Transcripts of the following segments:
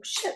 Shit.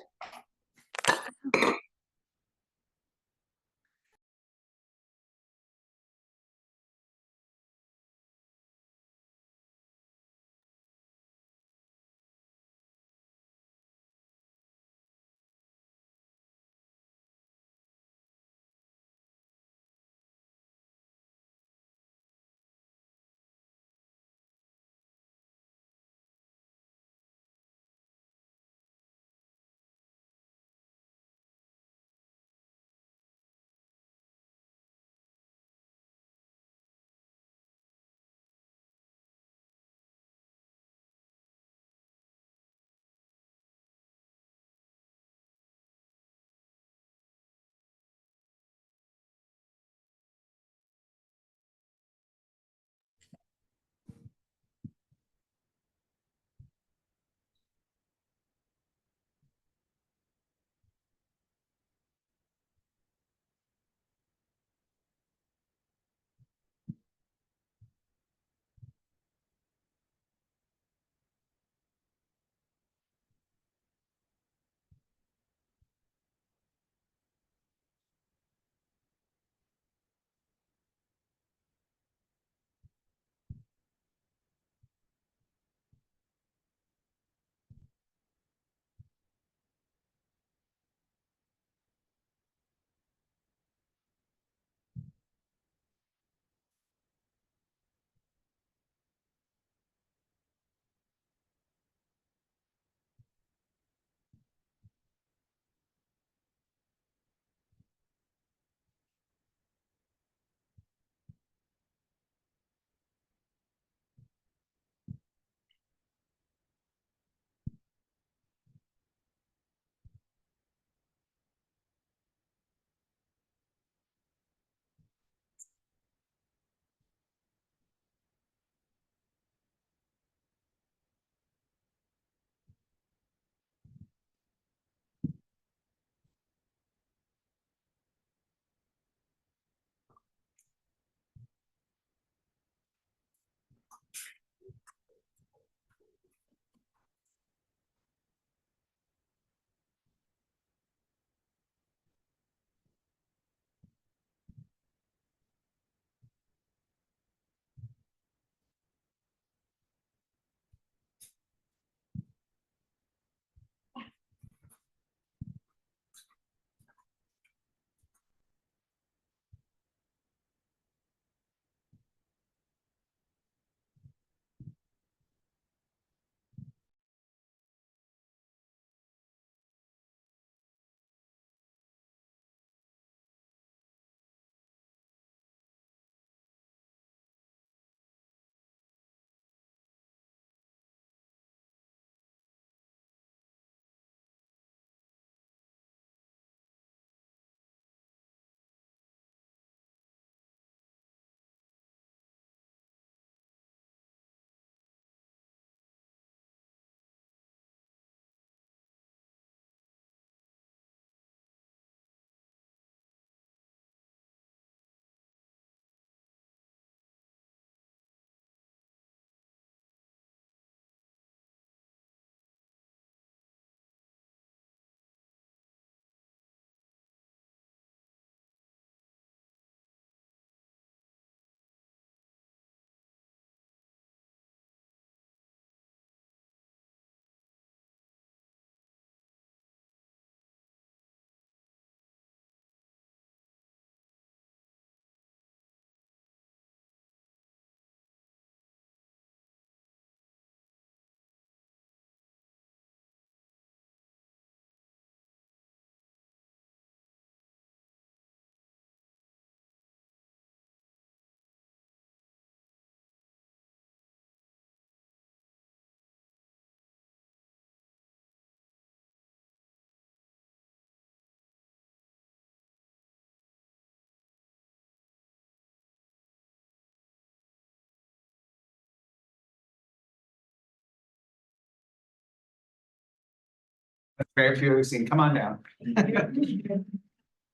Very few we've seen. Come on down.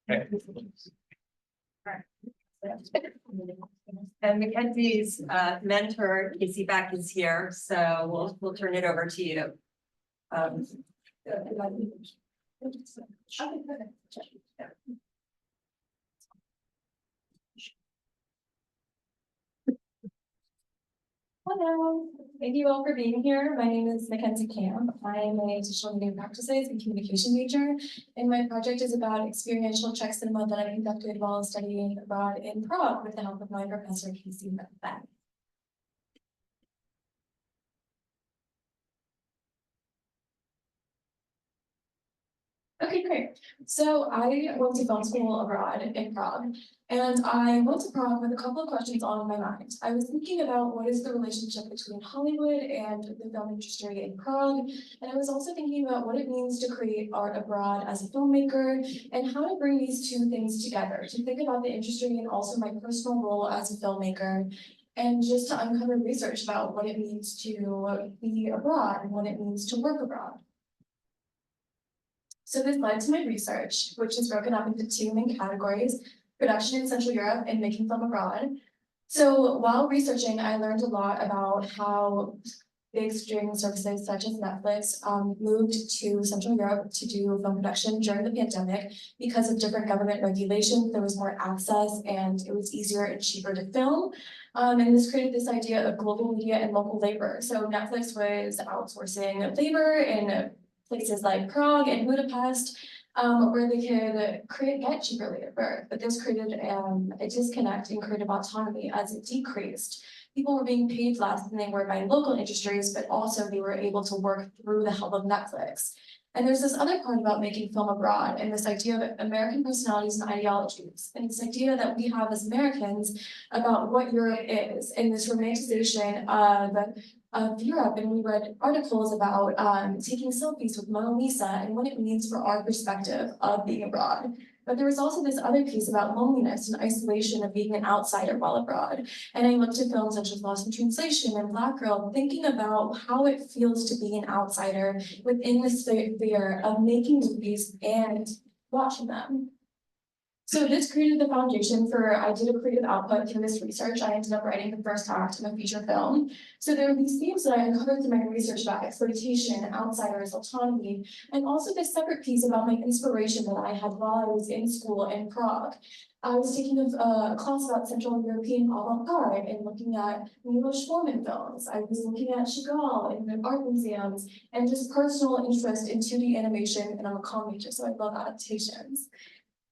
Okay. And Mackenzie's mentor, Casey Beck, is here, so we'll turn it over to you. Hello, thank you all for being here. My name is Mackenzie Camp. I am a digital media practices and communication major, and my project is about experiential Czech cinema that I conducted while studying abroad in Prague with the help of my professor, Casey Beck. Okay, great. So I went to film school abroad in Prague, and I went to Prague with a couple of questions on my mind. I was thinking about what is the relationship between Hollywood and the film industry in Prague, and I was also thinking about what it means to create art abroad as a filmmaker, and how to bring these two things together, to think about the industry and also my personal role as a filmmaker, and just to uncover research about what it means to be abroad and what it means to work abroad. So this led to my research, which is broken up into two main categories: production in Central Europe and making film abroad. So while researching, I learned a lot about how big streaming services such as Netflix moved to Central Europe to do film production during the pandemic because of different government regulations. There was more access and it was easier and cheaper to film. And this created this idea of global media and local labor. So Netflix was outsourcing labor in places like Prague and Budapest, where they could get cheaper labor, but this created a disconnect in creative autonomy as it decreased. People were being paid less than they were by local industries, but also they were able to work through the help of Netflix. And there's this other part about making film abroad and this idea of American personalities and ideologies, and this idea that we have as Americans about what Europe is, and this romanticization of Europe. And we read articles about taking selfies with Mona Lisa and what it means for our perspective of being abroad. But there was also this other piece about loneliness and isolation of being an outsider while abroad. And I looked at films such as Lost in Translation and Black Girl, thinking about how it feels to be an outsider within the sphere of making movies and watching them. So this created the foundation for, I did a creative output through this research. I ended up writing the first act of a feature film. So there are these themes that I uncovered through my research about exploitation, outsiders, autonomy, and also this separate piece about my inspiration that I had while I was in school in Prague. I was taking a class about Central European avant-garde and looking at Milos Forman films. I was looking at Chagall in the art museums and just personal interest in 2D animation, and I'm a comm major, so I love adaptations.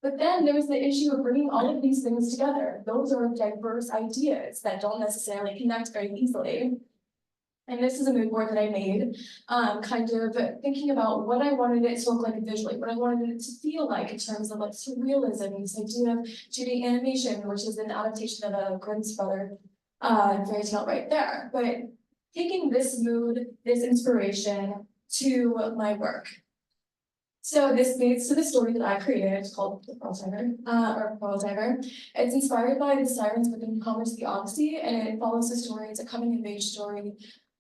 But then there was the issue of bringing all of these things together. Those are diverse ideas that don't necessarily connect very easily. And this is a mood board that I made, kind of thinking about what I wanted it to look like visually, what I wanted it to feel like in terms of like surrealism, this idea of 2D animation, which is an adaptation of a Grimm's brother fairy tale right there. But taking this mood, this inspiration to my work. So this leads to the story that I created. It's called The Pearl Diver. It's inspired by the sirens within Homer's The Odyssey, and it follows the story. It's a coming-of-age story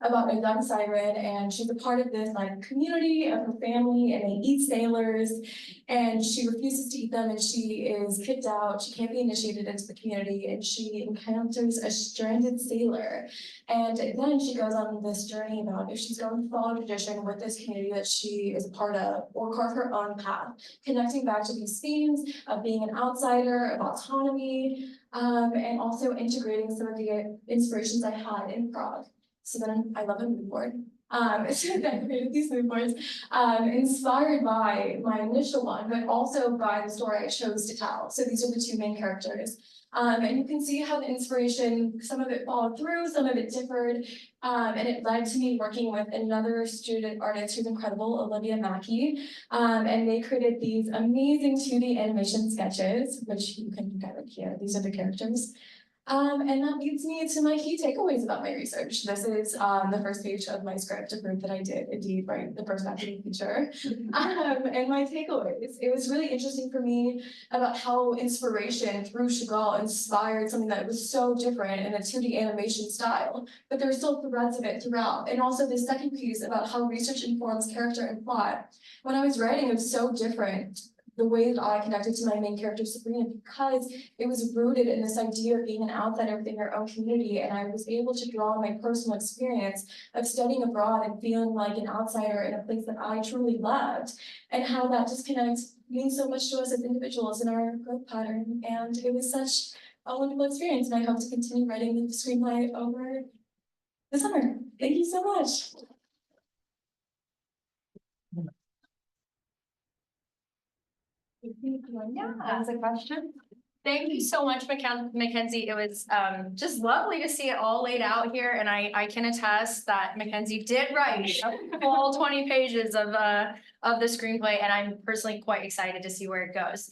about a young siren, and she's a part of this like community of her family, and they eat sailors, and she refuses to eat them, and she is kicked out. She can't be initiated into the community, and she encounters a stranded sailor. And then she goes on this journey about if she's going to follow tradition with this community that she is a part of, or carve her own path, connecting back to these themes of being an outsider, of autonomy, and also integrating some of the inspirations I had in Prague. So then I love a mood board. So then I created these mood boards, inspired by my initial one, but also by the story I chose to tell. So these are the two main characters. And you can see how the inspiration, some of it followed through, some of it differed, and it led to me working with another student artist who's incredible, Olivia Mackey, and they created these amazing 2D animation sketches, which you can look at right here. These are the characters. And that leads me to my key takeaways about my research. This is the first page of my script to prove that I did indeed write the first academic feature. And my takeaways, it was really interesting for me about how inspiration through Chagall inspired something that was so different in a 2D animation style, but there are still threads of it throughout. And also this second piece about how research informs character and plot. When I was writing, it was so different. the way that I connected to my main character Sabrina, because it was rooted in this idea of being an outsider within your own community, and I was able to draw on my personal experience of studying abroad and feeling like an outsider in a place that I truly loved, and how that disconnect means so much to us as individuals in our growth pattern. And it was such a wonderful experience, and I hope to continue writing the screenplay over the summer. Thank you so much. Yeah, that's a question. Thank you so much, Mackenzie. It was just lovely to see it all laid out here, and I can attest that Mackenzie did write all 20 pages of the screenplay, and I'm personally quite excited to see where it goes.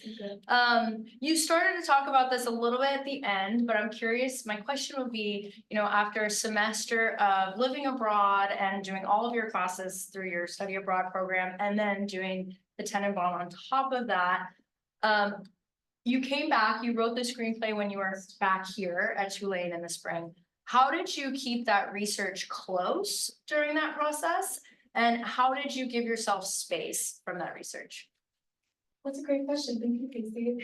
You started to talk about this a little bit at the end, but I'm curious. My question would be, after a semester of living abroad and doing all of your classes through your study abroad program, and then doing the Tenenbaum on top of that. You came back, you wrote the screenplay when you were back here at Tulane in the spring. How did you keep that research close during that process? And how did you give yourself space from that research? That's a great question. Thank you, Casey.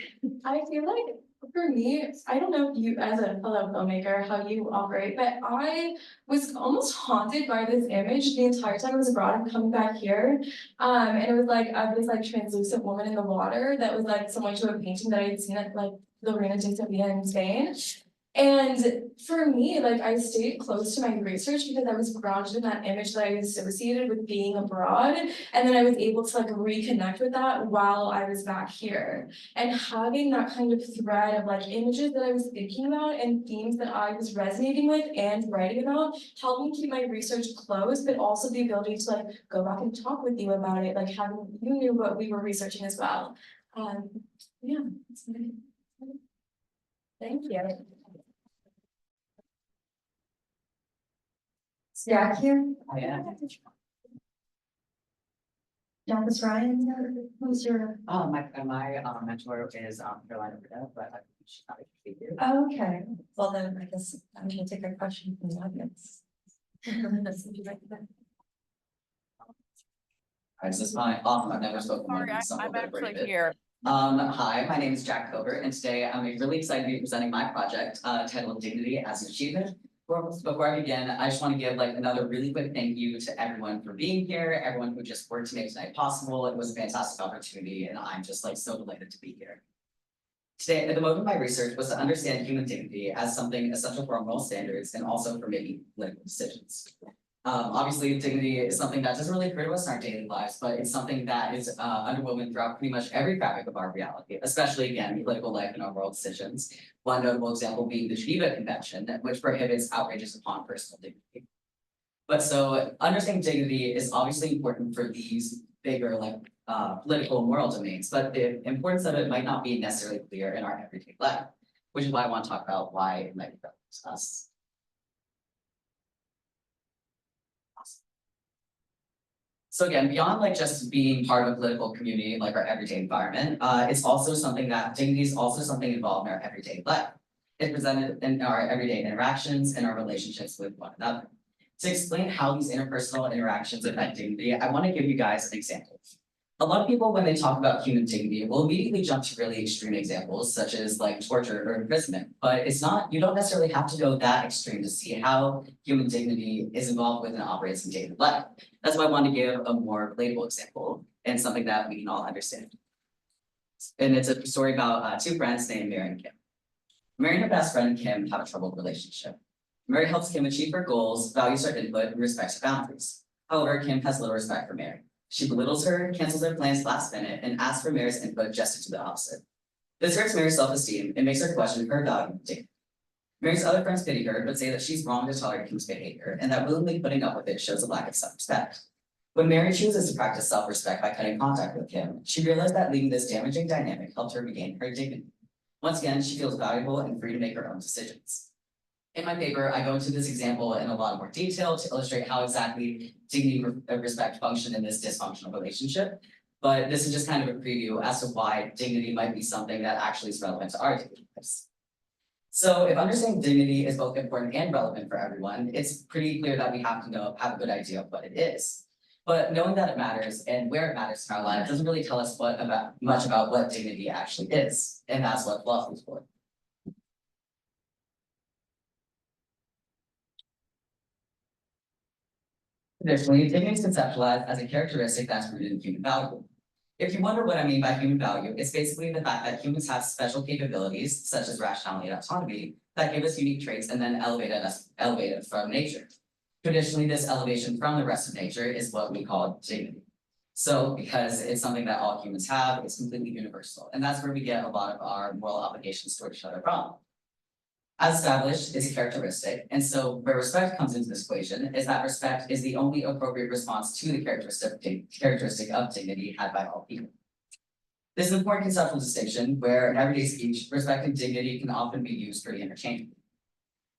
I feel like for me, I don't know if you, as a fellow filmmaker, how you operate, but I was almost haunted by this image the entire time I was abroad and coming back here. And it was like this like translucent woman in the water that was like similar to a painting that I had seen at like the Reina de Sofia in Spain. And for me, like I stayed close to my research because I was grounded in that image that I associated with being abroad. And then I was able to like reconnect with that while I was back here. And having that kind of thread of like images that I was thinking about and themes that I was resonating with and writing about helped me keep my research close, but also the ability to like go back and talk with you about it, like having you knew what we were researching as well. Yeah, that's my. Thank you. Jack here. Yeah. Jarvis Ryan, who's your? My mentor is Carolina Britta, but she's not able to be here. Oh, okay, well then I guess I'm gonna take a question from the audience. This is my I've never spoken Sorry, one, so I'm gonna break actually it. here. Hi, my name is Jack Covert, and today I'm really excited to be presenting my project titled Dignity as an Achievement. Before I begin, I just want to give like another really quick thank you to everyone for being here, everyone who just worked to make tonight possible. It was a fantastic opportunity, and I'm just like so delighted to be here. Today, the motive of my research was to understand human dignity as something essential for our moral standards and also for making political decisions. Obviously, dignity is something that doesn't really occur to us in our daily lives, but it's something that is underwoven throughout pretty much every fabric of our reality, especially again, political life and our moral decisions. One notable example being the Geneva Convention, which prohibits outrages upon personal dignity. But so understanding dignity is obviously important for these bigger like political and moral domains, but the importance of it might not be necessarily clear in our everyday life, which is why I want to talk about why it might be relevant to us. So again, beyond like just being part of a political community, like our everyday environment, it's also something that dignity is also something involved in our everyday life. It's presented in our everyday interactions and our relationships with one another. To explain how these interpersonal interactions affect dignity, I want to give you guys an example. A lot of people, when they talk about human dignity, will immediately jump to really extreme examples, such as like torture or imprisonment. But it's not, you don't necessarily have to go that extreme to see how human dignity is involved with and operates in daily life. That's why I want to give a more relatable example and something that we can all understand. And it's a story about two friends named Mary and Kim. Mary and her best friend Kim have a troubled relationship. Mary helps Kim achieve her goals, values her input, and respects her boundaries. However, Kim has little respect for Mary. She belittles her, cancels her plans last minute, and asks for Mary's input just to do the opposite. This hurts Mary's self-esteem and makes her question her value and dignity. Mary's other friends pity her, but say that she's wrong to tolerate Kim's behavior, and that willingly putting up with it shows a lack of self-respect. When Mary chooses to practice self-respect by cutting contact with Kim, she realized that leaving this damaging dynamic helped her regain her dignity. Once again, she feels valuable and free to make her own decisions. In my paper, I go into this example in a lot more detail to illustrate how exactly dignity and respect function in this dysfunctional relationship. But this is just kind of a preview as to why dignity might be something that actually is relevant to our daily lives. So if understanding dignity is both important and relevant for everyone, it's pretty clear that we have to have a good idea of what it is. But knowing that it matters and where it matters in our life doesn't really tell us much about what dignity actually is, and that's what philosophy is for. Additionally, dignity is conceptualized as a characteristic that's rooted in human value. If you wonder what I mean by human value, it's basically the fact that humans have special capabilities, such as rationality and autonomy, that give us unique traits and then elevated from nature. Traditionally, this elevation from the rest of nature is what we call dignity. So because it's something that all humans have, it's completely universal. And that's where we get a lot of our moral obligations toward each other from. As established, is a characteristic, and so where respect comes into this equation is that respect is the only appropriate response to the characteristic of dignity had by all people. This is an important conceptual distinction where in everyday speech, respect and dignity can often be used pretty interchangeably.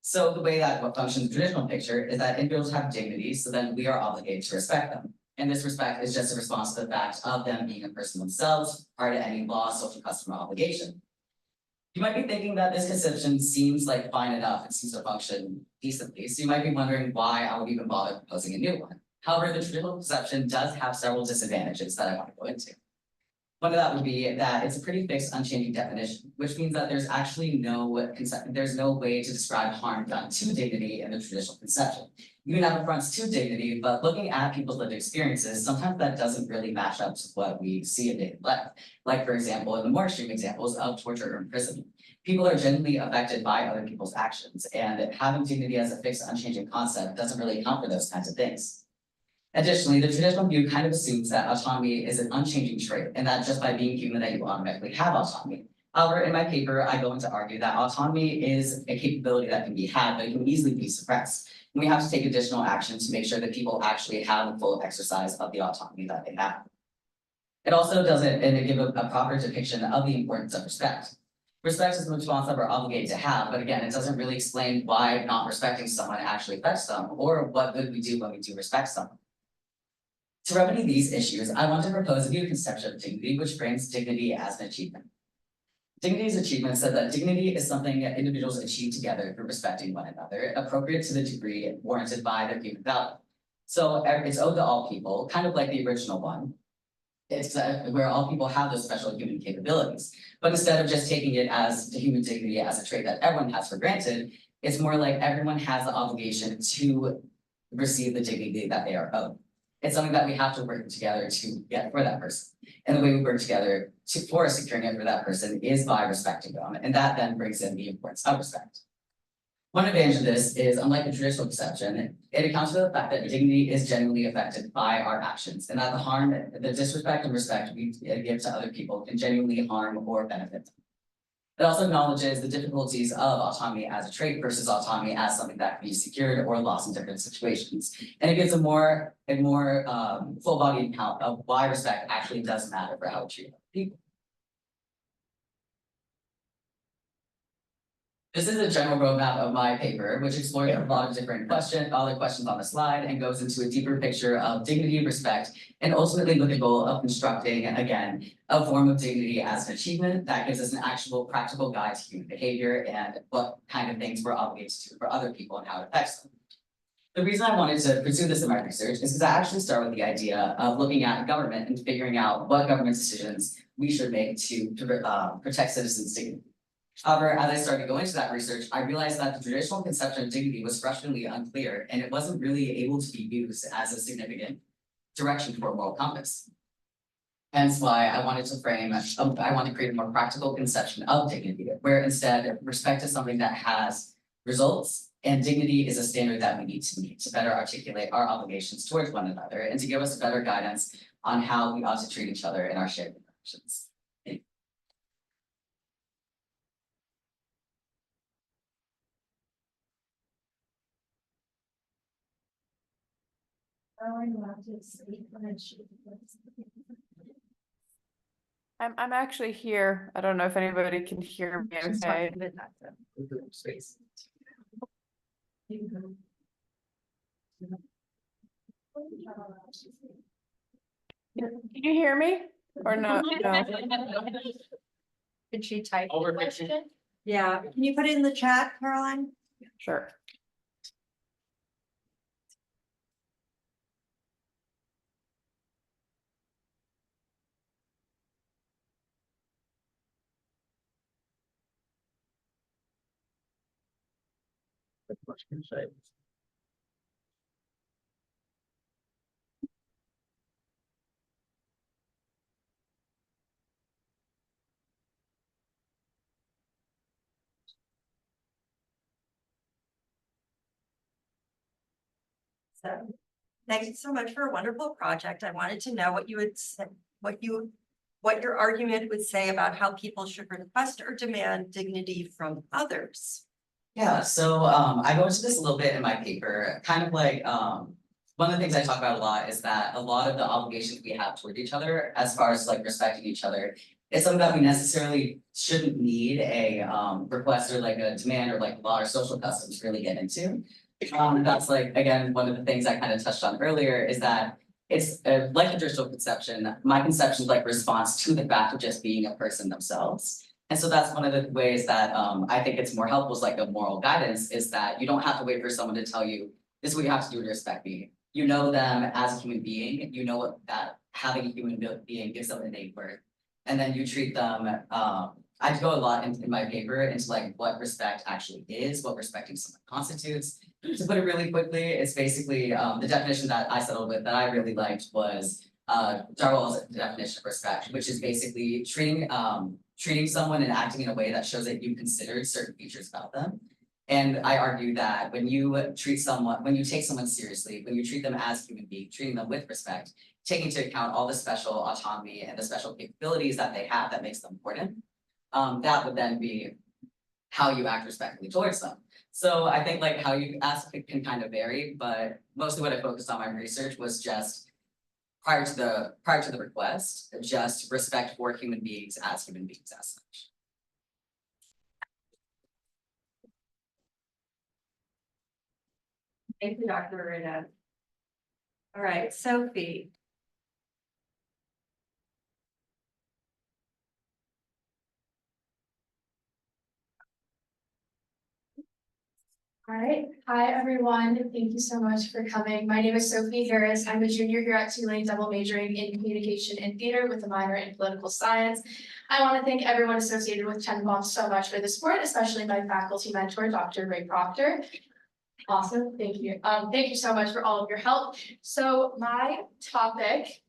So the way that what functions in the traditional picture is that individuals have dignity, so then we are obligated to respect them. And this respect is just a response to the fact of them being a person themselves, prior to any law, social custom, or obligation. You might be thinking that this conception seems like fine enough, it seems to function decently, so you might be wondering why I would even bother proposing a new one. However, the traditional conception does have several disadvantages that I want to go into. One of that would be that it's a pretty fixed, unchanging definition, which means that there's actually no way to describe harm done to dignity in the traditional conception. You can have affronts to dignity, but looking at people's lived experiences, sometimes that doesn't really match up to what we see in daily life. Like, for example, in the more extreme examples of torture or imprisonment. People are genuinely affected by other people's actions, and having dignity as a fixed, unchanging concept doesn't really account for those kinds of things. Additionally, the traditional view kind of assumes that autonomy is an unchanging trait, and that just by being human that you automatically have autonomy. However, in my paper, I go on to argue that autonomy is a capability that can be had, but it can easily be suppressed. And we have to take additional action to make sure that people actually have the full exercise of the autonomy that they have. It also doesn't give a proper depiction of the importance of respect. Respect is a response that we're obligated to have, but again, it doesn't really explain why not respecting someone actually affects them, or what good we do when we do respect someone. To remedy these issues, I want to propose a new conception of dignity, which frames dignity as an achievement. Dignity's achievement said that dignity is something that individuals achieve together through respecting one another, appropriate to the degree warranted by their human value. So it's owed to all people, kind of like the original one. It's where all people have those special human capabilities. But instead of just taking it as the human dignity as a trait that everyone has for granted, it's more like everyone has the obligation to receive the dignity that they are owed. It's something that we have to work together to get for that person. And the way we work together for securing it for that person is by respecting them. And that then brings in the importance of respect. One advantage of this is, unlike the traditional conception, it accounts for the fact that dignity is genuinely affected by our actions, and that the harm, the disrespect and respect we give to other people can genuinely harm or benefit them. It also acknowledges the difficulties of autonomy as a trait versus autonomy as something that can be secured or lost in different situations. And it gives a more full-bodied account of why respect actually does matter for how we treat people. This is a general roadmap of my paper, which explores a lot of different questions on the slide, and goes into a deeper picture of dignity, respect, and ultimately with the goal of constructing, again, a form of dignity as an achievement that gives us an actual practical guide to human behavior and what kind of things we're obligated to do for other people and how it affects them. The reason I wanted to pursue this in my research is because I actually start with the idea of looking at government and figuring out what government decisions we should make to protect citizens' dignity. However, as I started to go into that research, I realized that the traditional conception of dignity was frustratingly unclear, and it wasn't really able to be used as a significant direction for a moral compass. Hence why I wanted to create a more practical conception of dignity, where instead respect is something that has results, and dignity is a standard that we need to meet to better articulate our obligations towards one another and to give us better guidance on how we ought to treat each other in our shared interactions. I'm actually here. I don't know if anybody can hear me okay. Space. Can you hear me or no? No. Did she type? Over the 50. question? Yeah, can you put it in the chat, Caroline? Sure. So, thank you so much for a wonderful project. I wanted to know what you would say, what your argument would say about how people should request or demand dignity from others. Yeah, so I go into this a little bit in my paper, kind of like one of the things I talk about a lot is that a lot of the obligations we have toward each other, as far as like respecting each other, it's something that we necessarily shouldn't need a request or like a demand or like law or social customs to really get into. That's like, again, one of the things I kind of touched on earlier is that it's like a traditional conception. My conception is like response to the fact of just being a person themselves. And so that's one of the ways that I think it's more helpful is like a moral guidance is that you don't have to wait for someone to tell you, this is what you have to do to respect me. You know them as a human being, you know what that having a human being gives them innate worth. And then you treat them, I go a lot in my paper into like what respect actually is, what respecting someone constitutes. To put it really quickly, it's basically the definition that I settled with that I really liked was Darwell's definition of respect, which is basically treating someone and acting in a way that shows that you considered certain features about them. And I argue that when you take someone seriously, when you treat them as a human being, treating them with respect, taking into account all the special autonomy and the special capabilities that they have that makes them important, that would then be how you act respectfully towards them. So I think like how you ask it can kind of vary, but mostly what I focused on my research was just prior to the request, just respect for human beings as such. Thank you, Dr. Rita. All right, Sophie. All right, hi everyone, thank you so much for coming. My name is Sophie Harris. I'm a junior here at Tulane, double majoring in communication and theater with a minor in political science. I want to thank everyone associated with Tenenbaum so much for the support, especially my faculty mentor, Dr. Ray Proctor. Awesome, thank you. Thank you so much for all of your help. So my topic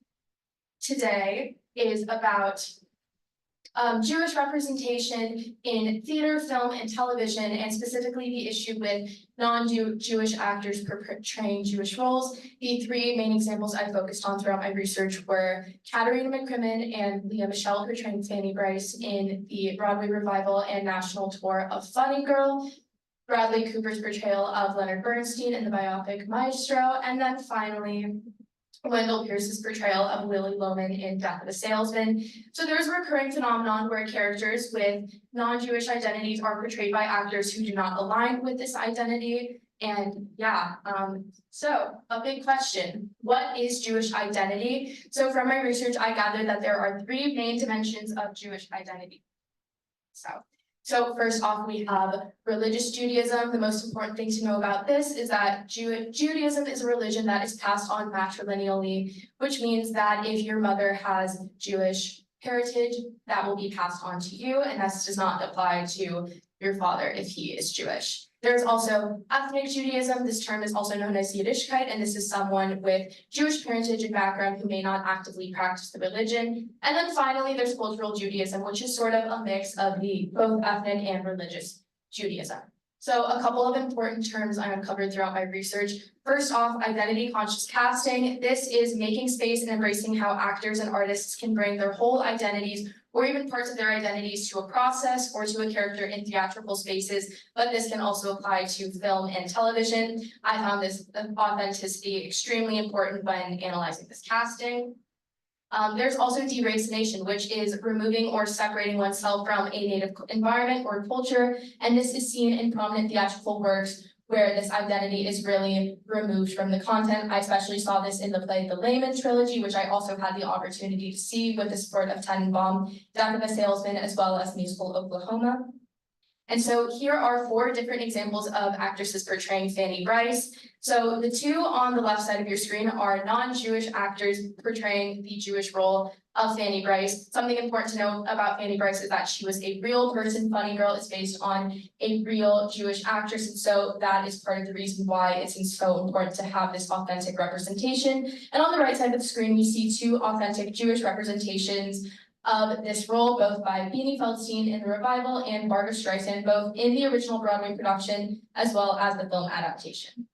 today is about Jewish representation in theater, film, and television, and specifically the issue with non-Jewish actors portraying Jewish roles. The three main examples I focused on throughout my research were Katerina McCrimmon and Leah Michelle portraying Fanny Bryce in the Broadway revival and national tour of Funny Girl, Bradley Cooper's portrayal of Leonard Bernstein in the biopic Maestro, and then finally, Wendell Pierce's portrayal of Lily Loman in Death of a Salesman. So there's a recurring phenomenon where characters with non-Jewish identities are portrayed by actors who do not align with this identity. And yeah, so a big question, what is Jewish identity? So from my research, I gathered that there are three main dimensions of Jewish identity. So first off, we have religious Judaism. The most important thing to know about this is that Judaism is a religion that is passed on matrilineally, which means that if your mother has Jewish heritage, that will be passed on to you, and this does not apply to your father if he is Jewish. There's also ethnic Judaism. This term is also known as Yiddishkeit, and this is someone with Jewish parentage and background who may not actively practice the religion. And then finally, there's cultural Judaism, which is sort of a mix of the both ethnic and religious Judaism. So a couple of important terms I uncovered throughout my research. First off, identity conscious casting. This is making space and embracing how actors and artists can bring their whole identities or even parts of their identities to a process or to a character in theatrical spaces, but this can also apply to film and television. I found this authenticity extremely important when analyzing this casting. There's also deracination, which is removing or separating oneself from a native environment or culture, and this is seen in prominent theatrical works where this identity is really removed from the content. I especially saw this in the play The Layman Trilogy, which I also had the opportunity to see with the support of Tenenbaum, Death of a Salesman, as well as musical Oklahoma. And so here are 4 different examples of actresses portraying Fanny Brice. So the 2 on the left side of your screen are non-Jewish actors portraying the Jewish role of Fanny Brice. Something important to know about Fanny Brice is that she was a real person. Funny Girl is based on a real Jewish actress, and so that is part of the reason why it seems so important to have this authentic representation. And on the right side of the screen, you see 2 authentic Jewish representations of this role, both by Beanie Feldstein in the revival and Barbra Streisand, both in the original Broadway production as well as the film adaptation.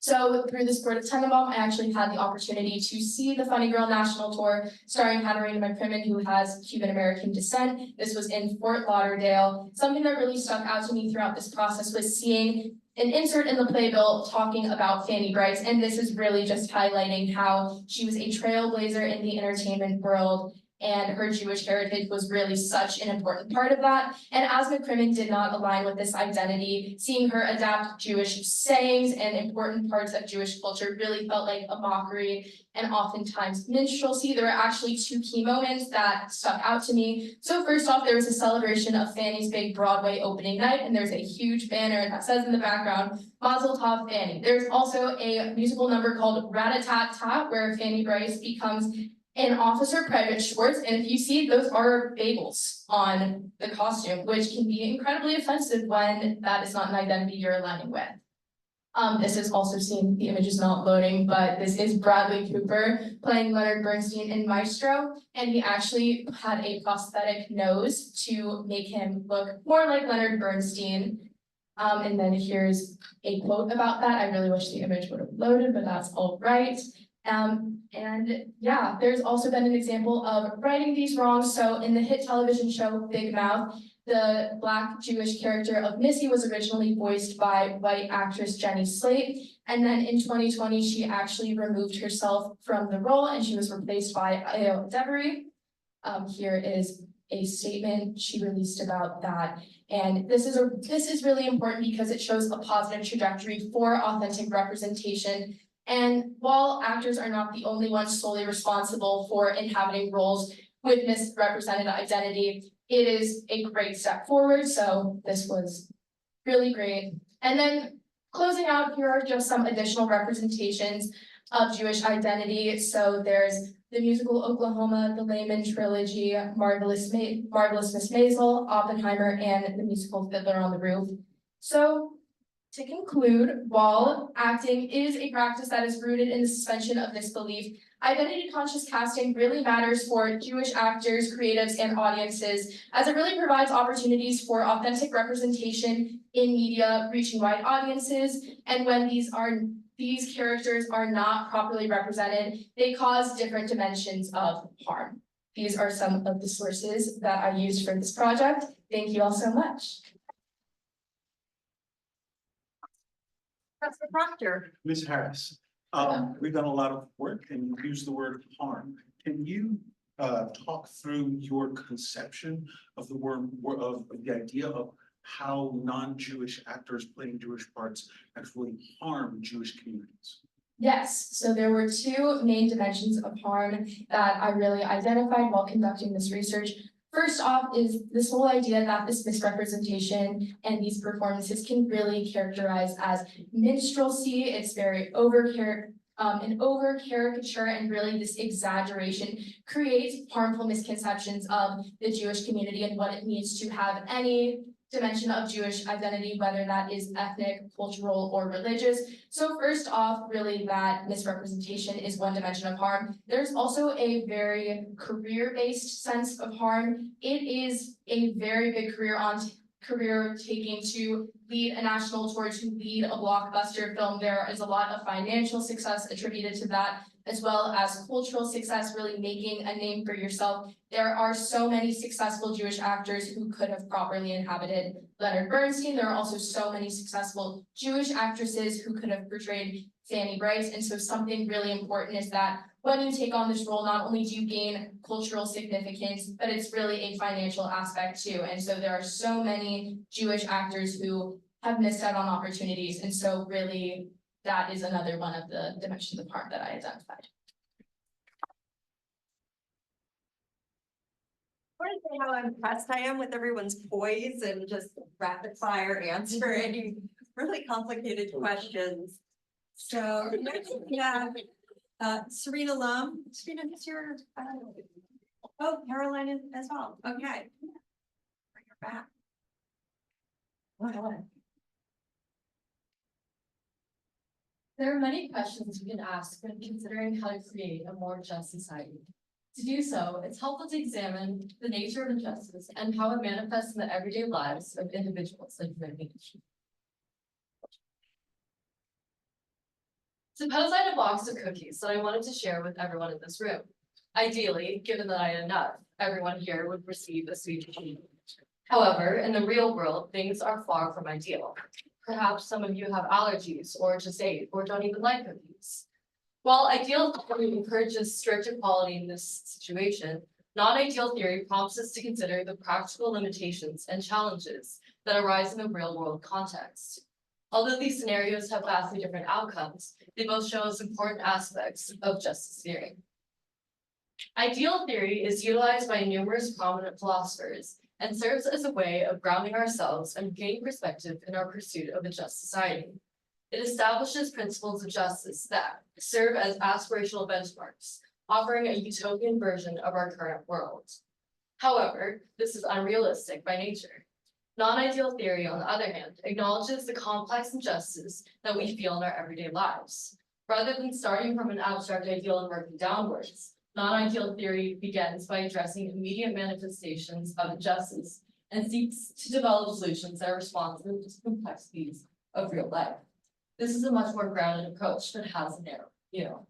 So through the support of Tenenbaum, I actually had the opportunity to see the Funny Girl National Tour starring Katarina McCrimmon, who has Cuban-American descent. This was in Fort Lauderdale. Something that really stuck out to me throughout this process was seeing an insert in the playbill talking about Fanny Brice, and this is really just highlighting how she was a trailblazer in the entertainment world, and her Jewish heritage was really such an important part of that. And as McCrimmon did not align with this identity, seeing her adapt Jewish sayings and important parts of Jewish culture really felt like a mockery and oftentimes minstrelsy. There were actually 2 key moments that stuck out to me. So first off, there was a celebration of Fanny's big Broadway opening night, and there's a huge banner that says in the background, Mazel Tov Fanny. There's also a musical number called Rat-a-tat-tat, where Fanny Brice becomes an officer, Private Schwartz, and if you see, those are bagels on the costume, which can be incredibly offensive when that is not an identity you're aligning with. This is also seen, the image is not loading, but this is Bradley Cooper playing Leonard Bernstein in Maestro, and he actually had a prosthetic nose to make him look more like Leonard Bernstein. And then here's a quote about that. I really wish the image would have loaded, but that's all right. And yeah, there's also been an example of righting these wrongs. So in the hit television show Big Mouth, the Black Jewish character of Missy was originally voiced by white actress Jenny Slate. And then in 2020, she actually removed herself from the role and she was replaced by Ayo Devery. Here is a statement she released about that. And this is really important because it shows a positive trajectory for authentic representation. And while actors are not the only ones solely responsible for inhabiting roles with misrepresented identity, it is a great step forward. So this was really great. And then closing out, here are just some additional representations of Jewish identity. So there's the musical Oklahoma, the Lehman trilogy, Marvelous Miss Maisel, Oppenheimer, and the musical Fiddler on the Roof. So to conclude, while acting is a practice that is rooted in the suspension of disbelief, identity-conscious casting really matters for Jewish actors, creatives, and audiences, as it really provides opportunities for authentic representation in media, reaching wide audiences, and when these characters are not properly represented, they cause different dimensions of harm. These are some of the sources that I used for this project. Thank you all so much. Professor Proctor. Ms. Harris, we've done a lot of work and you used the word harm. Can you talk through your conception of the idea of how non-Jewish actors playing Jewish parts actually harm Jewish communities? Yes, so there were 2 main dimensions of harm that I really identified while conducting this research. First off is this whole idea that this misrepresentation and these performances can really characterize as minstrelsy. It's very an over caricature, and really this exaggeration creates harmful misconceptions of the Jewish community and what it means to have any dimension of Jewish identity, whether that is ethnic, cultural, or religious. So first off, really that misrepresentation is one dimension of harm. There's also a very career-based sense of harm. It is a very big career taking to lead a national tour, to lead a blockbuster film. There is a lot of financial success attributed to that, as well as cultural success, really making a name for yourself. There are so many successful Jewish actors who could have properly inhabited Leonard Bernstein. There are also so many successful Jewish actresses who could have portrayed Fanny Brice. And so something really important is that when you take on this role, not only do you gain cultural significance, but it's really a financial aspect too. And so there are so many Jewish actors who have missed out on opportunities. And so really, that is another one of the dimensions of harm that I identified. One of the how impressed I am with everyone's poise and just rapid fire answering really complicated questions. So, next we have Serena Lum. Serena, who's your, oh, Caroline as well. Okay. Bring her back. Go ahead. There are many questions we can ask when considering how to create a more just society. To do so, it's helpful to examine the nature of injustice and how it manifests in the everyday lives of individuals and communities. Suppose I had a box of cookies that I wanted to share with everyone in this room. Ideally, given that I had enough, everyone here would receive a sweet treat. However, in the real world, things are far from ideal. Perhaps some of you have allergies or just ate or don't even like cookies. While ideal theory encourages strict equality in this situation, non-ideal theory prompts us to consider the practical limitations and challenges that arise in the real world context. Although these scenarios have vastly different outcomes, they both show us important aspects of justice theory. Ideal theory is utilized by numerous prominent philosophers and serves as a way of grounding ourselves and gaining perspective in our pursuit of a just society. It establishes principles of justice that serve as aspirational benchmarks, offering a utopian version of our current world. However, this is unrealistic by nature. Non-ideal theory, on the other hand, acknowledges the complex injustice that we feel in our everyday lives. Rather than starting from an abstract ideal and working downwards, non-ideal theory begins by addressing immediate manifestations of injustice and seeks to develop solutions that are responsive to the complexities of real life. This is a much more grounded approach that has a narrow view.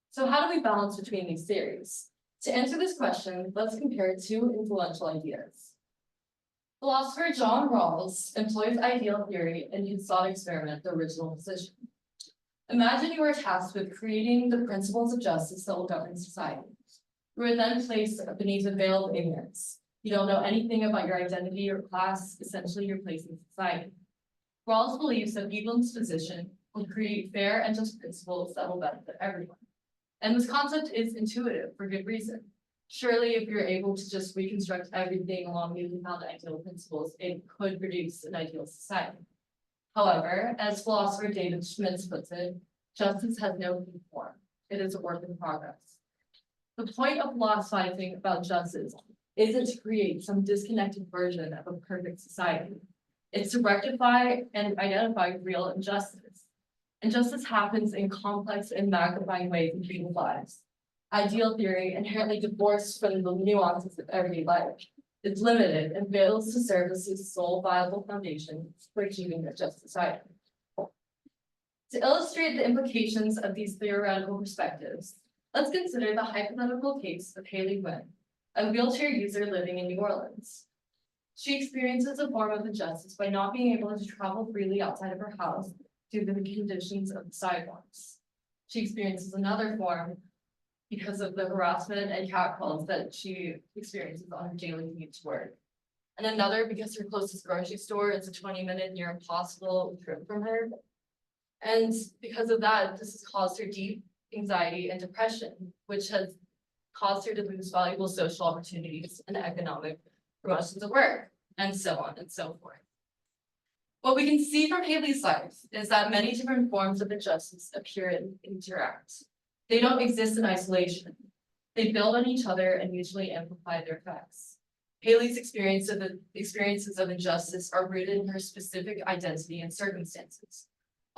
So how do we balance between these theories? To answer this question, let's compare two influential ideas. Philosopher John Rawls employs ideal theory in his thought experiment, The Original Position. Imagine you are tasked with creating the principles of justice that will govern society. You are then placed beneath a veil of ignorance. You don't know anything about your identity or class, essentially your place in society. Rawls believes that people in this position will create fair and just principles that will benefit everyone. And this concept is intuitive for good reason. Surely, if you're able to just reconstruct everything along newly found ideal principles, it could produce an ideal society. However, as philosopher David Schmitz puts it, justice has no unique form. It is a work in progress. The point of philosophizing about justice isn't to create some disconnected version of a perfect society. It's to rectify and identify real injustice. Injustice happens in complex and magnifying ways in people's lives. Ideal theory, inherently divorced from the nuances of everyday life, is limited and fails to serve as the sole viable foundation for achieving a just society. To illustrate the implications of these theoretical perspectives, let's consider the hypothetical case of Haley Wynn, a wheelchair user living in New Orleans. She experiences a form of injustice by not being able to travel freely outside of her house due to the conditions of the sidewalks. She experiences another form because of the harassment and catcalls that she experiences on her daily commute to work. And another because her closest grocery store is a 20-minute near impossible trip from her. And because of that, this has caused her deep anxiety and depression, which has caused her to lose valuable social opportunities and economic promotions at work, and so on and so forth. What we can see from Haley's life is that many different forms of injustice appear and interact. They don't exist in isolation. They build on each other and mutually amplify their effects. Haley's experiences of injustice are rooted in her specific identity and circumstances.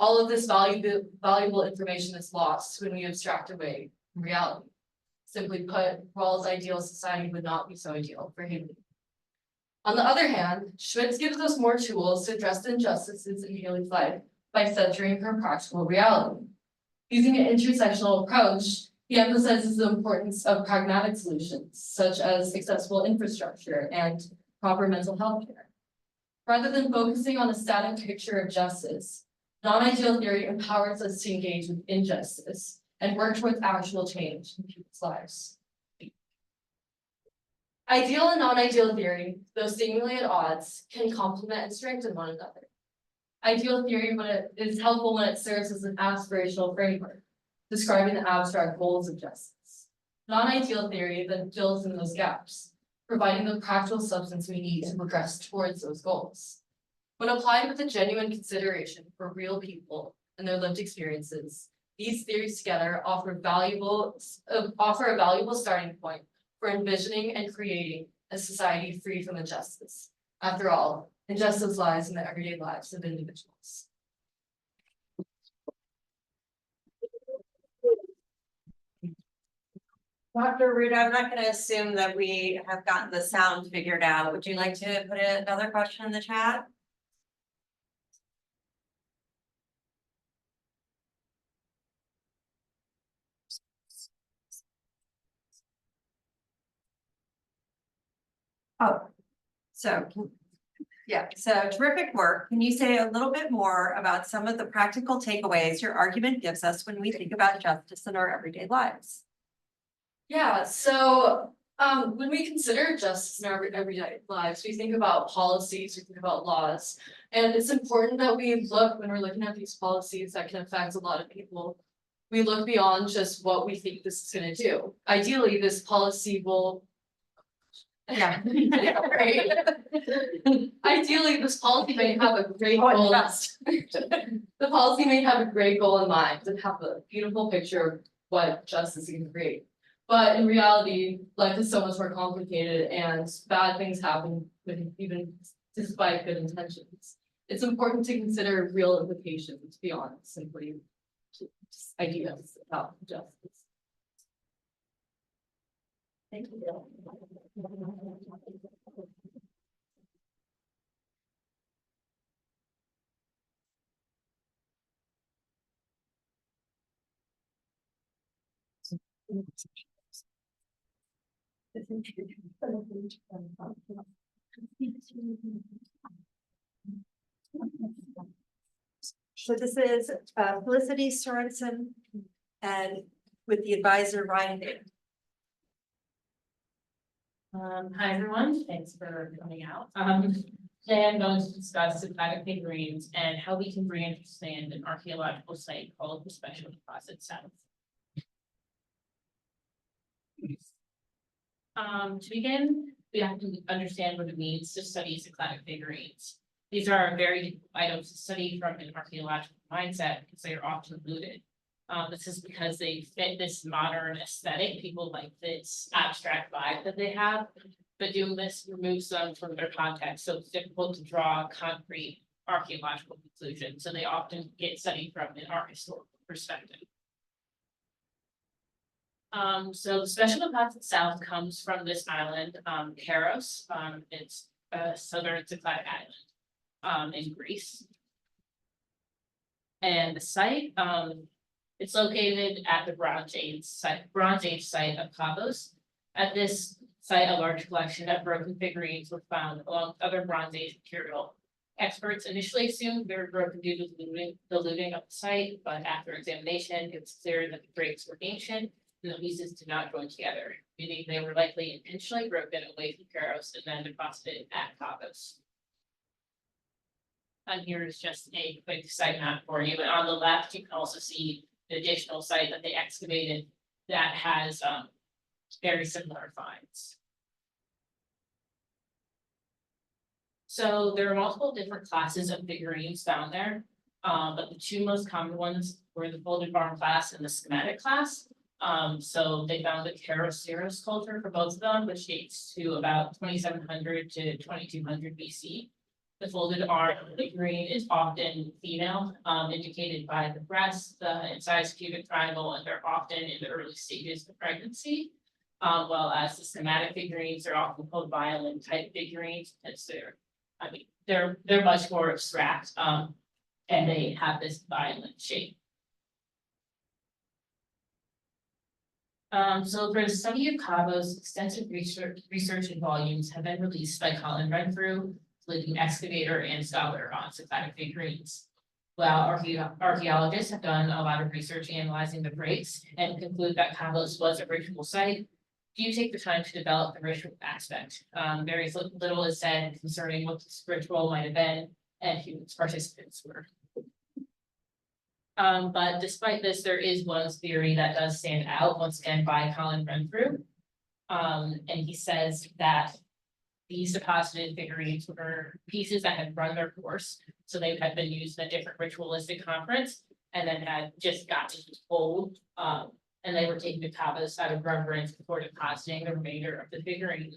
All of this valuable information is lost when we abstract away from reality. Simply put, Rawls' ideal society would not be so ideal for Haley. On the other hand, Schmitz gives us more tools to address the injustices in Haley's life by centering her practical reality. Using an intersectional approach, he emphasizes the importance of pragmatic solutions, such as accessible infrastructure and proper mental health care. Rather than focusing on a static picture of justice, non-ideal theory empowers us to engage with injustice and work towards actual change in people's lives. Ideal and non-ideal theory, though seemingly at odds, can complement and strengthen one another. Ideal theory is helpful when it serves as an aspirational framework, describing the abstract goals of justice. Non-ideal theory then fills in those gaps, providing the practical substance we need to progress towards those goals. When applied with a genuine consideration for real people and their lived experiences, these theories together offer a valuable starting point for envisioning and creating a society free from injustice. After all, injustice lies in the everyday lives of individuals. Dr. Ruda, I'm not gonna assume that we have gotten the sound figured out. Would you like to put another question in the chat? Oh, so, yeah, so terrific work. Can you say a little bit more about some of the practical takeaways your argument gives us when we think about justice in our everyday lives? Yeah, so when we consider justice in our everyday lives, we think about policies, we think about laws. And it's important that we look, when we're looking at these policies that can affect a lot of people, we look beyond just what we think this is gonna do. Ideally, this policy will. Yeah. Right. Ideally, this policy may have a great goal. The policy may have a great goal in mind and have a beautiful picture of what justice can create. But in reality, life is so much more complicated and bad things happen even despite good intentions. It's important to consider real implications beyond simply just ideas about justice. Thank you. So this is Felicity Sorensen and with the advisor Ryan Day. Hi, everyone. Thanks for coming out. Today I'm going to discuss sympathetic figurines and how we can re-understand an archaeological site called the Special Deposit South. To begin, we have to understand what it means to study sympathetic figurines. These are very difficult items to study from an archaeological mindset because they are often looted. This is because they fit this modern aesthetic. People like this abstract vibe that they have, but doing this removes them from their context. So it's difficult to draw concrete archaeological conclusions. So they often get studied from an art historical perspective. So the Special Deposit South comes from this island, Karos. It's a southern Cycladic island in Greece. And the site, it's located at the Bronze Age site of Kavos. At this site, a large collection of broken figurines were found along with other Bronze Age material. Experts initially assumed they were broken due to the looting of the site, but after examination, it was clear that the breaks were ancient and the pieces did not join together, meaning they were likely intentionally broken away from Karos and then deposited at Kavos. And here is just a quick site map for you. And on the left, you can also see the additional site that they excavated that has very similar finds. So there are multiple different classes of figurines found there, but the two most common ones were the folded barn class and the schematic class. So they found the Karos sculpture for both of them, which dates to about 2700 to 2200 BC. The folded arm figurine is often female, indicated by the breast, the incised pubic triangle, and they're often in the early stages of pregnancy. While as the schematic figurines are often called violin type figurines, because they're much more abstract, and they have this violin shape. So for the study of Kavos, extensive research and volumes have been released by Colin Renfrew, leading excavator and scholar on sympathetic figurines. While archaeologists have done a lot of research analyzing the breaks and conclude that Kavos was a ritual site, do take the time to develop the ritual aspect. Very little is said concerning what this ritual might have been and who its participants were. But despite this, there is one theory that does stand out, once again by Colin Renfrew. And he says that these deposited figurines were pieces that had run their course, so they had been used in a different ritualistic conference and then had just gotten old. And they were taken to tapas out of reverence before depositing the remainder of the figurine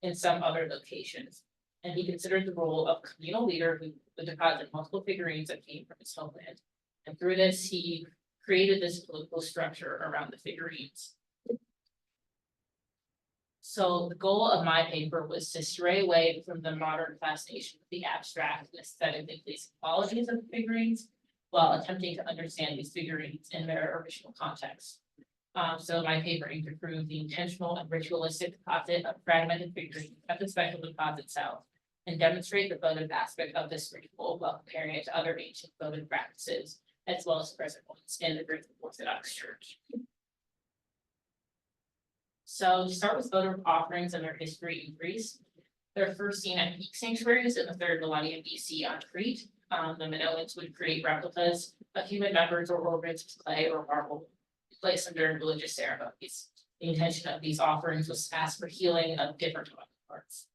in some other locations. And he considered the role of communal leader who would deposit multiple figurines that came from his homeland. And through this, he created this political structure around the figurines. So the goal of my paper was to stray away from the modern fascination with the abstract and aesthetically pleasing qualities of the figurines, while attempting to understand these figurines in their original context. So my paper aimed to prove the intentional and ritualistic deposit of fragmented figurines at the special deposit cell, and demonstrate the votive aspect of this ritual while comparing it to other ancient votive practices, as well as present ones in the Greek Orthodox Church. So to start with votive offerings and their history in Greece, they're first seen at peak sanctuaries in the 3rd millennium BC on Crete. The Minoans would create replicas of human members or organs of clay or marble, place them during religious ceremonies. The intention of these offerings was to ask for healing of different body parts.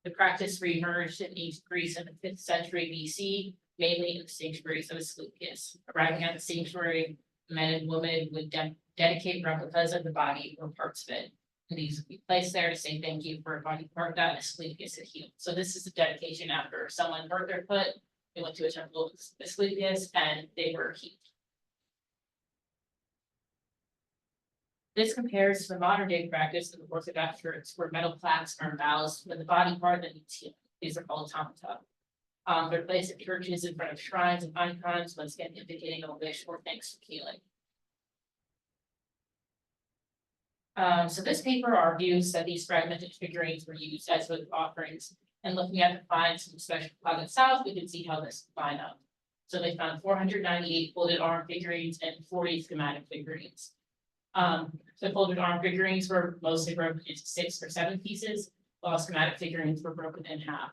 The practice reemerged in ancient Greece in the 5th century BC, mainly in the sanctuaries of Asclepius. Arriving at the sanctuary, men and women would dedicate replicas of the body or parts of it. And these would be placed there to say thank you for a body part that Asclepius had healed. So this is a dedication after someone hurt their foot, they went to a temple of Asclepius and they were healed. This compares to the modern day practice of the Orthodox Church, where metal plaques are embellished with the body part that needs healing. These are called automata. They're placed at churches in front of shrines and icons, once again indicating a wish or thanks for healing. So this paper argues that these fragmented figurines were used as votive offerings, and looking at the finds from the special deposit south, we can see how this line up. So they found 498 folded arm figurines and 40 schematic figurines. The folded arm figurines were mostly broken into 6 or 7 pieces, while schematic figurines were broken in half.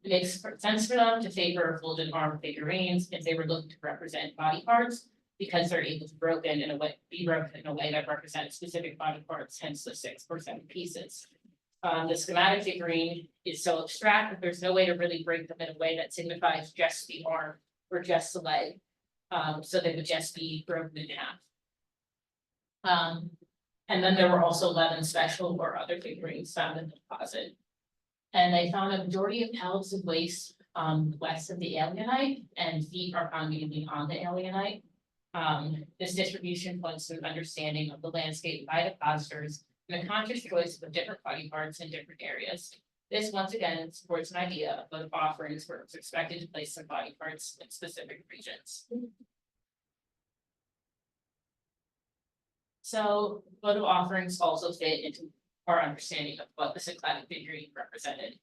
It makes sense for them to favor folded arm figurines if they were looking to represent body parts, because they're able to be broken in a way that represents specific body parts, hence the 6 or 7 pieces. The schematic figurine is so abstract that there's no way to really break them in a way that signifies just the arm or just the leg. So they would just be broken in half. And then there were also 11 special or other figurines found in the deposit. And they found a majority of pellets of waste west of the alienite, and feet are found mainly on the alienite. This distribution points to an understanding of the landscape by depositors and a conscious choice of different body parts in different areas. This once again supports an idea of votive offerings where it's expected to place some body parts in specific regions. So votive offerings also fit into our understanding of what the cycladic figurine represented.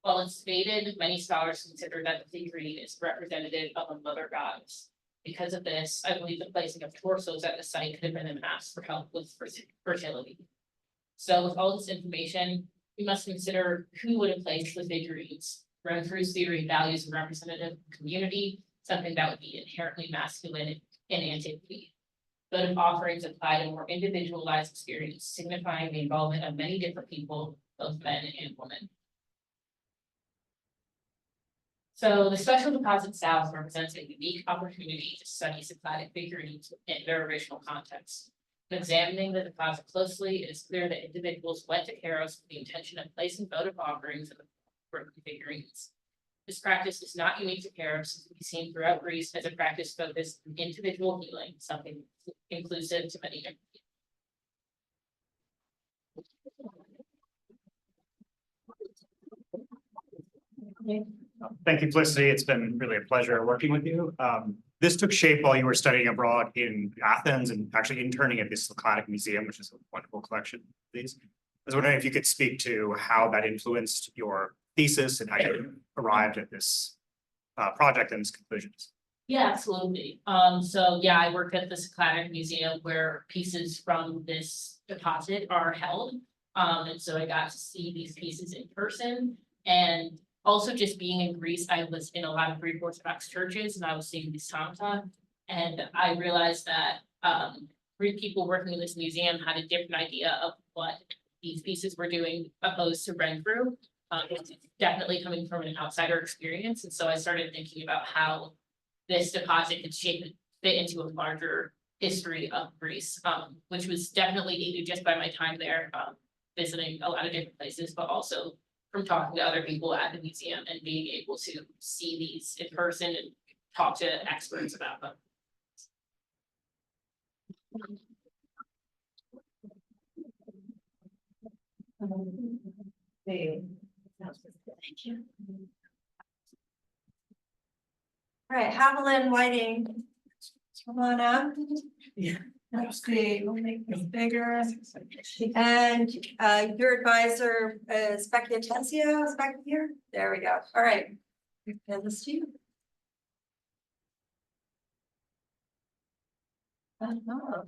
While it's debated, many scholars consider that the figurine is representative of a mother goddess. Because of this, I believe the placing of torsos at the site could have been an ask for help with fertility. So with all this information, we must consider who would have placed the figurines. Renfrew's theory values a representative community, something that would be inherently masculine in antiquity. Votive offerings apply to more individualized experience, signifying the involvement of many different people, both men and women. So the special deposit south represents a unique opportunity to study cycladic figurines in their original context. In examining the deposit closely, it is clear that individuals went to Kairos with the intention of placing votive offerings in the broken figurines. This practice is not unique to Kairos, it can be seen throughout Greece as a practice focused on individual healing, something inclusive to many different people. Thank you, Felicity. It's been really a pleasure working with you. This took shape while you were studying abroad in Athens and actually interning at the Cycladic Museum, which is a wonderful collection of these. I was wondering if you could speak to how that influenced your thesis and how you arrived at this project and its conclusions. Yeah, absolutely. So yeah, I work at the Cycladic Museum where pieces from this deposit are held. And so I got to see these pieces in person, and also just being in Greece, I was in a lot of Greek Orthodox churches and I was seeing these automata, and I realized that three people working in this museum had a different idea of what these pieces were doing opposed to Renfrew. It's definitely coming from an outsider experience, and so I started thinking about how this deposit could shape and fit into a larger history of Greece, which was definitely aided just by my time there, visiting a lot of different places, but also from talking to other people at the museum and being able to see these in person and talk to experts about them. Thank you. All right, Haviland Whiting, come on up. Yeah. Let's see, we'll make this bigger. And your advisor is Becky Atencio, is back here? There we go. All right. And this to you. Uh-huh.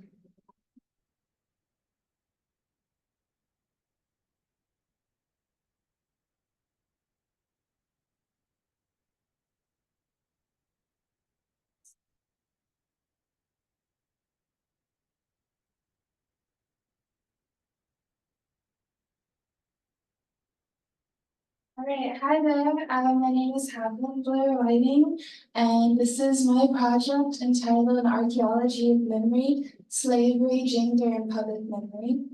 All right, hi there. My name is Haviland Blair Whiting, and this is my project entitled Archaeology of Memory, Slavery, Gender, and Public Memory.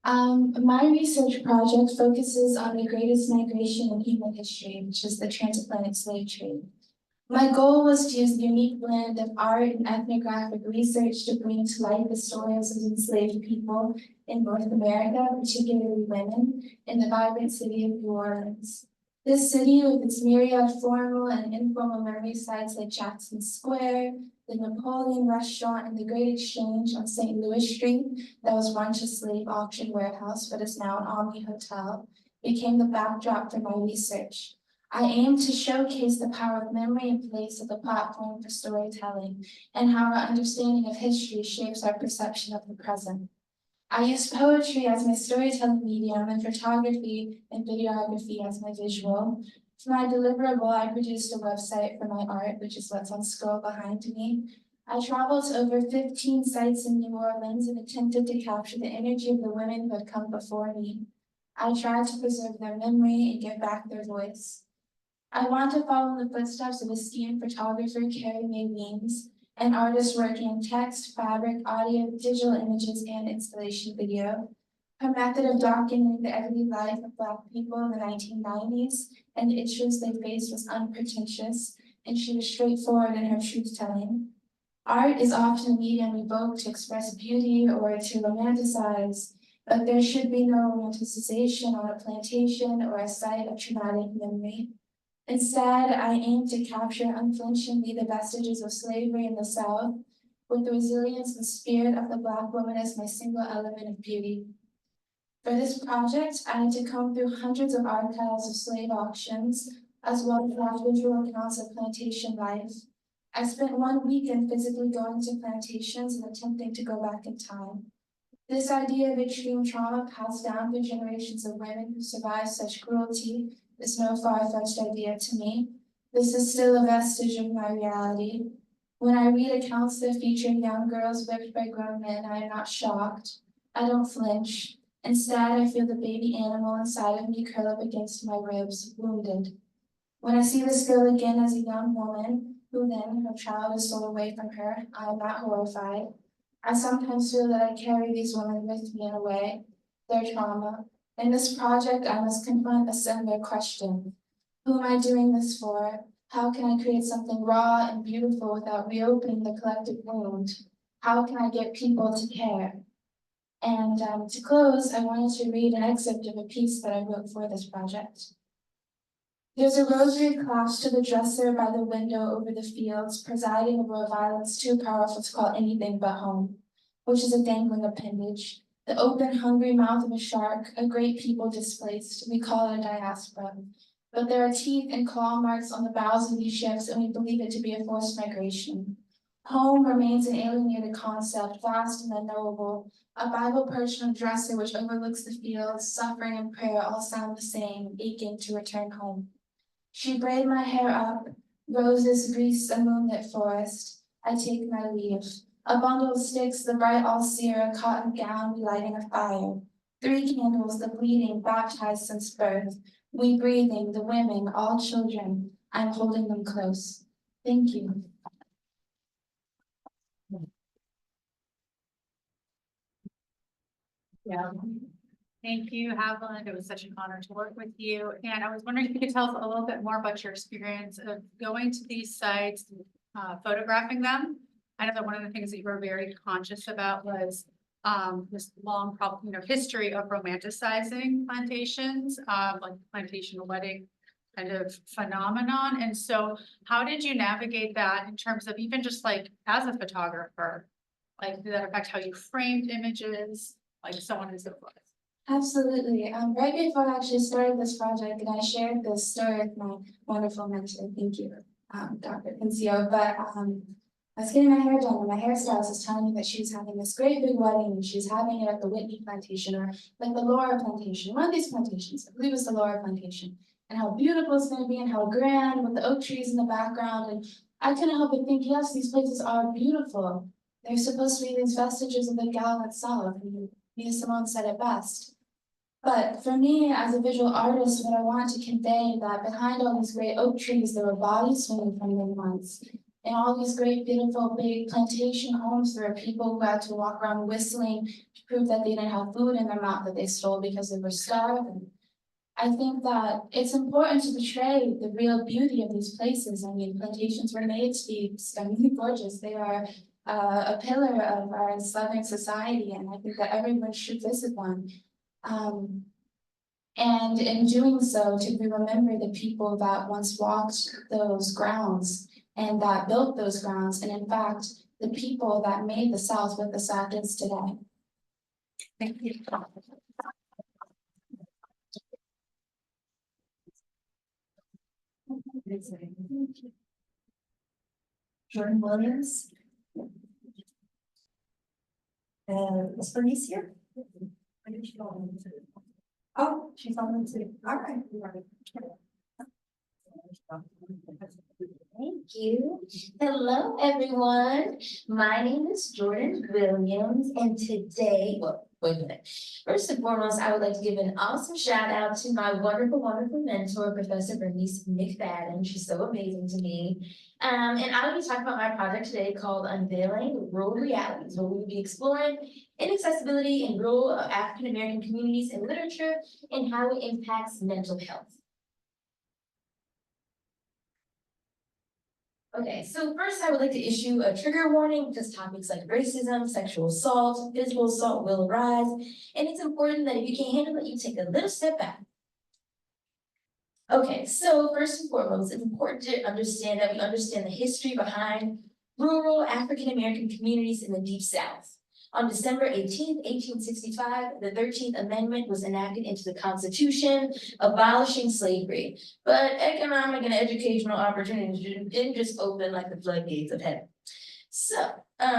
My research project focuses on the greatest migration in human history, which is the transatlantic slave trade. My goal was to use the unique blend of art and ethnographic research to bring to light the stories of enslaved people in North America, particularly women, in the vibrant city of New Orleans. This city, with its myriad formal and informal memory sites like Jackson Square, the Napoleon Restaurant, and the Great Exchange on St. Louis Street, that was once a slave auction warehouse but is now an Omni Hotel, became the backdrop for my research. I aim to showcase the power of memory in place of the platform for storytelling and how our understanding of history shapes our perception of the present. I use poetry as my storytelling medium and photography and videography as my visual. For my deliverable, I produced a website for my art, which is what's on scroll behind me. I traveled to over 15 sites in New Orleans and attempted to capture the energy of the women who had come before me. I tried to preserve their memory and give back their voice. I want to follow in the footsteps of esteemed photographer Carrie Mae Weems, an artist working in text, fabric, audio, digital images, and installation video. Her method of documenting the everyday life of Black people in the 1990s and the issues they faced was unpretentious, and she was straightforward in her truth-telling. Art is often a medium evoked to express beauty or to romanticize, but there should be no romanticization on a plantation or a site of traumatic memory. Instead, I aim to capture unflinchingly the vestiges of slavery in the South, with the resilience and spirit of the Black woman as my single element of beauty. For this project, I had to comb through hundreds of archives of slave auctions, as well as large visual accounts of plantation life. I spent 1 weekend physically going to plantations and attempting to go back in time. This idea of extreme trauma passed down through generations of women who survived such cruelty is no far-fetched idea to me. This is still a vestige of my reality. When I read accounts that feature young girls whipped by grown men, I am not shocked. I don't flinch. Instead, I feel the baby animal inside of me curl up against my ribs, wounded. When I see this girl again as a young woman, who then her child is sold away from her, I am not horrified. I sometimes feel that I carry these women with me in a way, their trauma. In this project, I must confront a similar question. Who am I doing this for? How can I create something raw and beautiful without reopening the collective wound? How can I get people to care? And to close, I wanted to read an excerpt of a piece that I wrote for this project. There's a rosary clasped to the dresser by the window over the fields, presiding over a violence too powerful to call anything but home, which is a dangling appendage. The open, hungry mouth of a shark, a great people displaced. We call it a diaspora. But there are teeth and claw marks on the bows of these ships, and we believe it to be a forced migration. Home remains an alienated concept, vast and unknowable. A Bible perched on a dresser which overlooks the fields, suffering and prayer all sound the same, aching to return home. She braided my hair up, roses greased a moonlit forest. I take my leave. A bundle of sticks, the bright all-seer, a cotton gown, lighting a fire. 3 candles, the bleeding, baptized since birth. We breathing, the women, all children. I'm holding them close. Thank you. Yeah. Thank you, Haviland. It was such an honor to work with you. And I was wondering if you could tell us a little bit more about your experience of going to these sites, photographing them. I know that one of the things that you were very conscious about was this long history of romanticizing plantations, like plantation wedding kind of phenomenon. And so how did you navigate that in terms of even just like as a photographer? Like, did that affect how you framed images, like so on and so forth? Absolutely. Right before I actually started this project, and I shared this story with my wonderful mentor, thank you, Dr. Pincio, but I was getting my hair done, and my hairstylist was telling me that she was having this great big wedding, and she was having it at the Whitney plantation, or like the Laura plantation, one of these plantations, I believe it was the Laura plantation, and how beautiful it's gonna be, and how grand, with the oak trees in the background, and I couldn't help but think, yes, these places are beautiful. They're supposed to be these vestiges of the gallant South, and Nina Simone said it best. But for me, as a visual artist, what I want to convey that behind all these great oak trees, there were bodies swinging from them once. And all these great, beautiful, big plantation homes, there are people who had to walk around whistling to prove that they didn't have food in their mouth that they stole because they were starving. I think that it's important to portray the real beauty of these places. I mean, plantations were made to be stunningly gorgeous. They are a pillar of our Southern society, and I think that everyone should visit one. And in doing so, to remember the people that once walked those grounds and that built those grounds, and in fact, the people that made the South what the South is today. Thank you. Jordan Williams. And Ms. Bernice here? Oh, she's on the too. All right. Thank you. Hello, everyone. My name is Jordan Williams, and today, well, wait a minute. First and foremost, I would like to give an awesome shout out to my wonderful, wonderful mentor, Professor Bernice McFadden. She's so amazing to me. And I will be talking about my project today called Unveiling Rural Realities, where we will be exploring inaccessibility in rural African American communities and literature and how it impacts mental health. Okay, so first I would like to issue a trigger warning because topics like racism, sexual assault, physical assault will arise, and it's important that if you can't handle it, you take a little step back. Okay, so first and foremost, it's important to understand that we understand the history behind rural African American communities in the Deep South. On December 18th, 1865, the 13th Amendment was enacted into the Constitution, abolishing slavery. But economic and educational opportunities didn't just open like the floodgates of heaven. So, as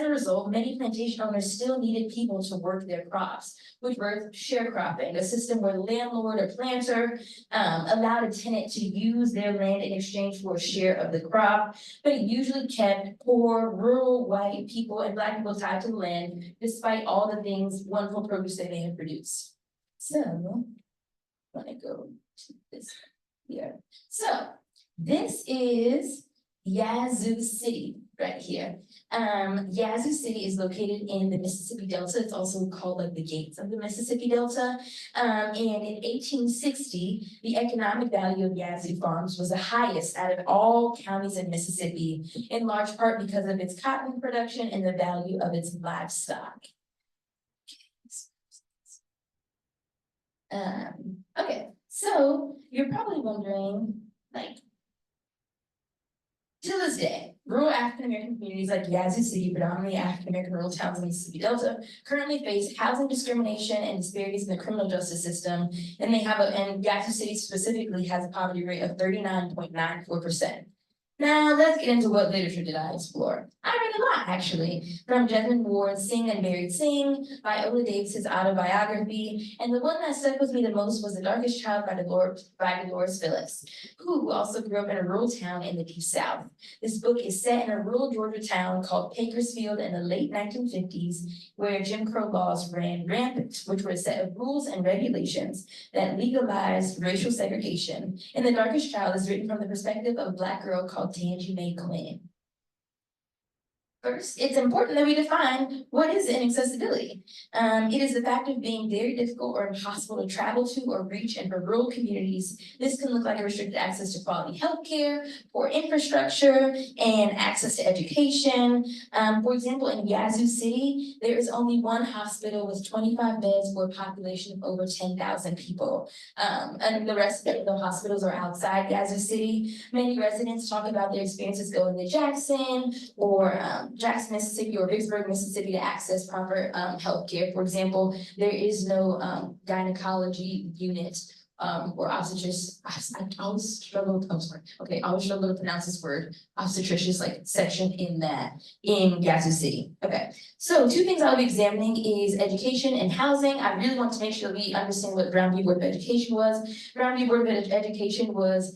a result, many plantation owners still needed people to work their crops, which birthed sharecropping, a system where the landlord or planter allowed a tenant to use their land in exchange for a share of the crop, but it usually kept poor, rural, white people and Black people tied to the land, despite all the things, wonderful produce they may have produced. So, I'm gonna go to this here. So, this is Yazoo City right here. Yazoo City is located in the Mississippi Delta. It's also called like the gates of the Mississippi Delta. And in 1860, the economic value of Yazoo farms was the highest out of all counties in Mississippi, in large part because of its cotton production and the value of its livestock. Okay, so you're probably wondering, like, to this day, rural African American communities like Yazoo City, predominantly African American rural towns in the Mississippi Delta, currently face housing discrimination and disparities in the criminal justice system. And and Yazoo City specifically has a poverty rate of 39.94%. Now, let's get into what literature did I explore. I read a lot, actually, from Jesmond Ward's Sing Unburied Sing, Viola Davis's autobiography, and the one that stuck with me the most was The Darkest Child by Dolores Phillips, who also grew up in a rural town in the Deep South. This book is set in a rural Georgia town called Bakersfield in the late 1950s, where Jim Crow laws ran rampant, which were a set of rules and regulations that legalized racial segregation. And The Darkest Child is written from the perspective of a Black girl called Tangi Mae Quinn. First, it's important that we define what is inaccessibility. It is the fact of being very difficult or impossible to travel to or reach in rural communities. This can look like a restricted access to quality healthcare, poor infrastructure, and access to education. For example, in Yazoo City, there is only one hospital with 25 beds for a population of over 10,000 people. And the rest of the hospitals are outside Yazoo City. Many residents talk about their experiences going to Jackson or Jackson, Mississippi or Vicksburg, Mississippi to access proper health care. For example, there is no gynecology unit or obstetrician. I always struggle, I'm sorry. Okay, I always struggle to pronounce this word, obstetrician like section in Yazoo City. Okay, so two things I'll be examining is education and housing. I really want to make sure we understand what Brown v. Board of Education was. Brown v. Board of Education was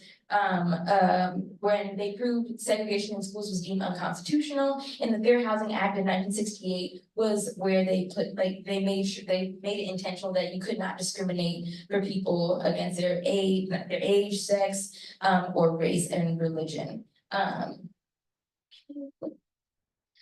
when they proved segregation in schools was deemed unconstitutional, and the Fair Housing Act of 1968 was where they made it intentional that you could not discriminate for people against their age, sex, or race and religion.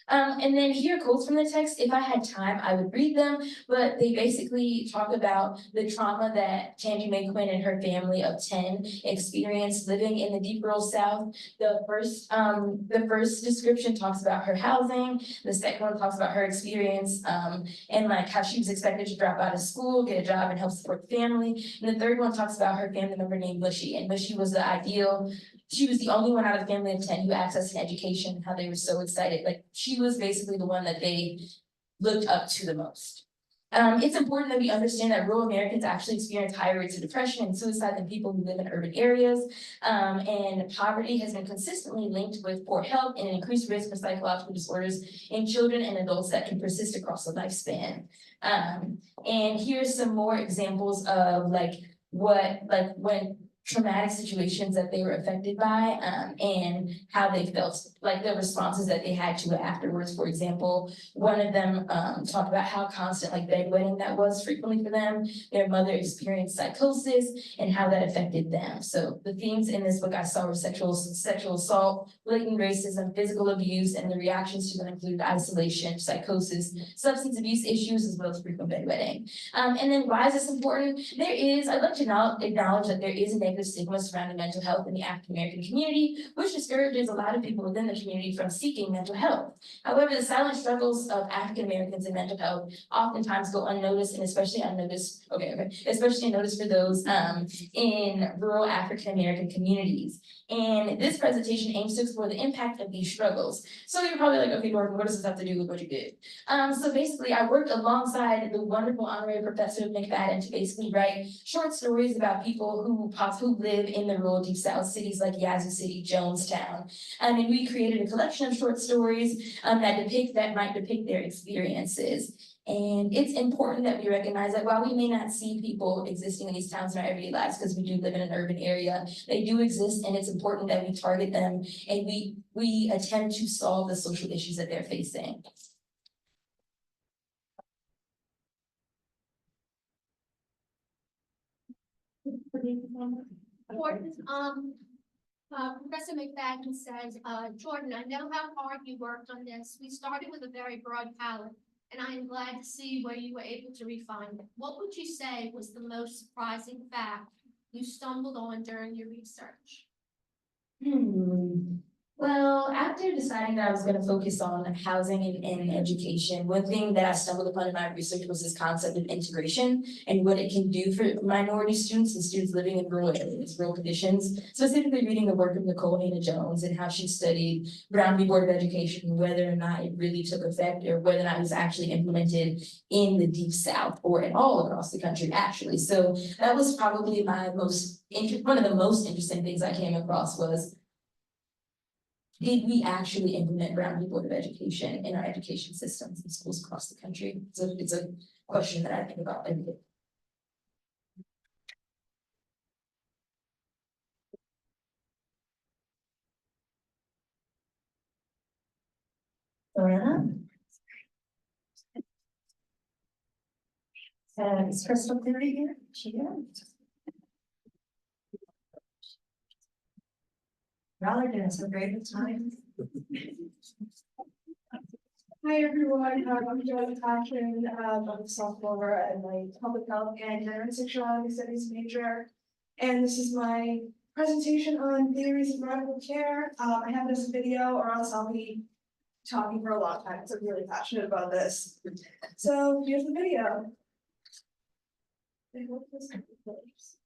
And then here are quotes from the text. If I had time, I would read them, but they basically talk about the trauma that Tangi Mae Quinn and her family of 10 experienced living in the deep rural South. The first description talks about her housing. The second one talks about her experience and like how she was expected to drop out of school, get a job, and help support the family. And the third one talks about her family member named Mushy, and Mushy was the ideal. She was the only one out of the family of 10 who accessed an education, how they were so excited. Like, she was basically the one that they looked up to the most. It's important that we understand that rural Americans actually experience higher rates of depression and suicide than people who live in urban areas. And poverty has been consistently linked with poor health and an increased risk for psychological disorders in children and adults that can persist across the lifespan. And here's some more examples of when traumatic situations that they were affected by, and how they felt, like the responses that they had to it afterwards. For example, one of them talked about how constant bedwetting that was frequently for them. Their mother experienced psychosis and how that affected them. So the themes in this book I saw were sexual assault, blatant racism, physical abuse, and the reactions to them included isolation, psychosis, substance abuse issues, as well as frequent bedwetting. And then why is this important? I'd like to acknowledge that there is a negative stigma surrounding mental health in the African American community, which discourages a lot of people within the community from seeking mental health. However, the silent struggles of African Americans in mental health oftentimes go unnoticed, and especially unnoticed for those in rural African American communities. And this presentation aims to explore the impact of these struggles. So you're probably like, okay, Jordan, what does this have to do with what you did? So basically, I worked alongside the wonderful honorary professor McFadden to basically write short stories about people who live in the rural Deep South cities like Yazoo City, Jonestown. And we created a collection of short stories that might depict their experiences. And it's important that we recognize that while we may not see people existing in these towns in our everyday lives, because we do live in an urban area, they do exist, and it's important that we target them and we attempt to solve the social issues that they're facing. Jordan, Professor McFadden says, Jordan, I know how hard you worked on this. We started with a very broad palette, and I am glad to see where you were able to refine it. What would you say was the most surprising fact you stumbled on during your research? Well, after deciding that I was going to focus on housing and education, one thing that I stumbled upon in my research was this concept of integration and what it can do for minority students and students living in rural areas, rural conditions. Specifically reading the work of Nicole Hannah-Jones and how she studied Brown v. Board of Education, whether or not it really took effect or whether or not it was actually implemented in the Deep South or at all across the country, actually. So that was probably one of the most interesting things I came across was did we actually implement groundbreaking of education in our education systems in schools across the country? So it's a question that I think about every day. Lorena? And is Crystal Cleary here? She is. Y'all are doing so great this time. Hi, everyone. I'm Joanna Passion. I'm a sophomore at my public health and sexuality studies major. And this is my presentation on theories of radical care. I have this video, or else I'll be talking for a long time, so I'm really passionate about this. So here's the video. I hope this works.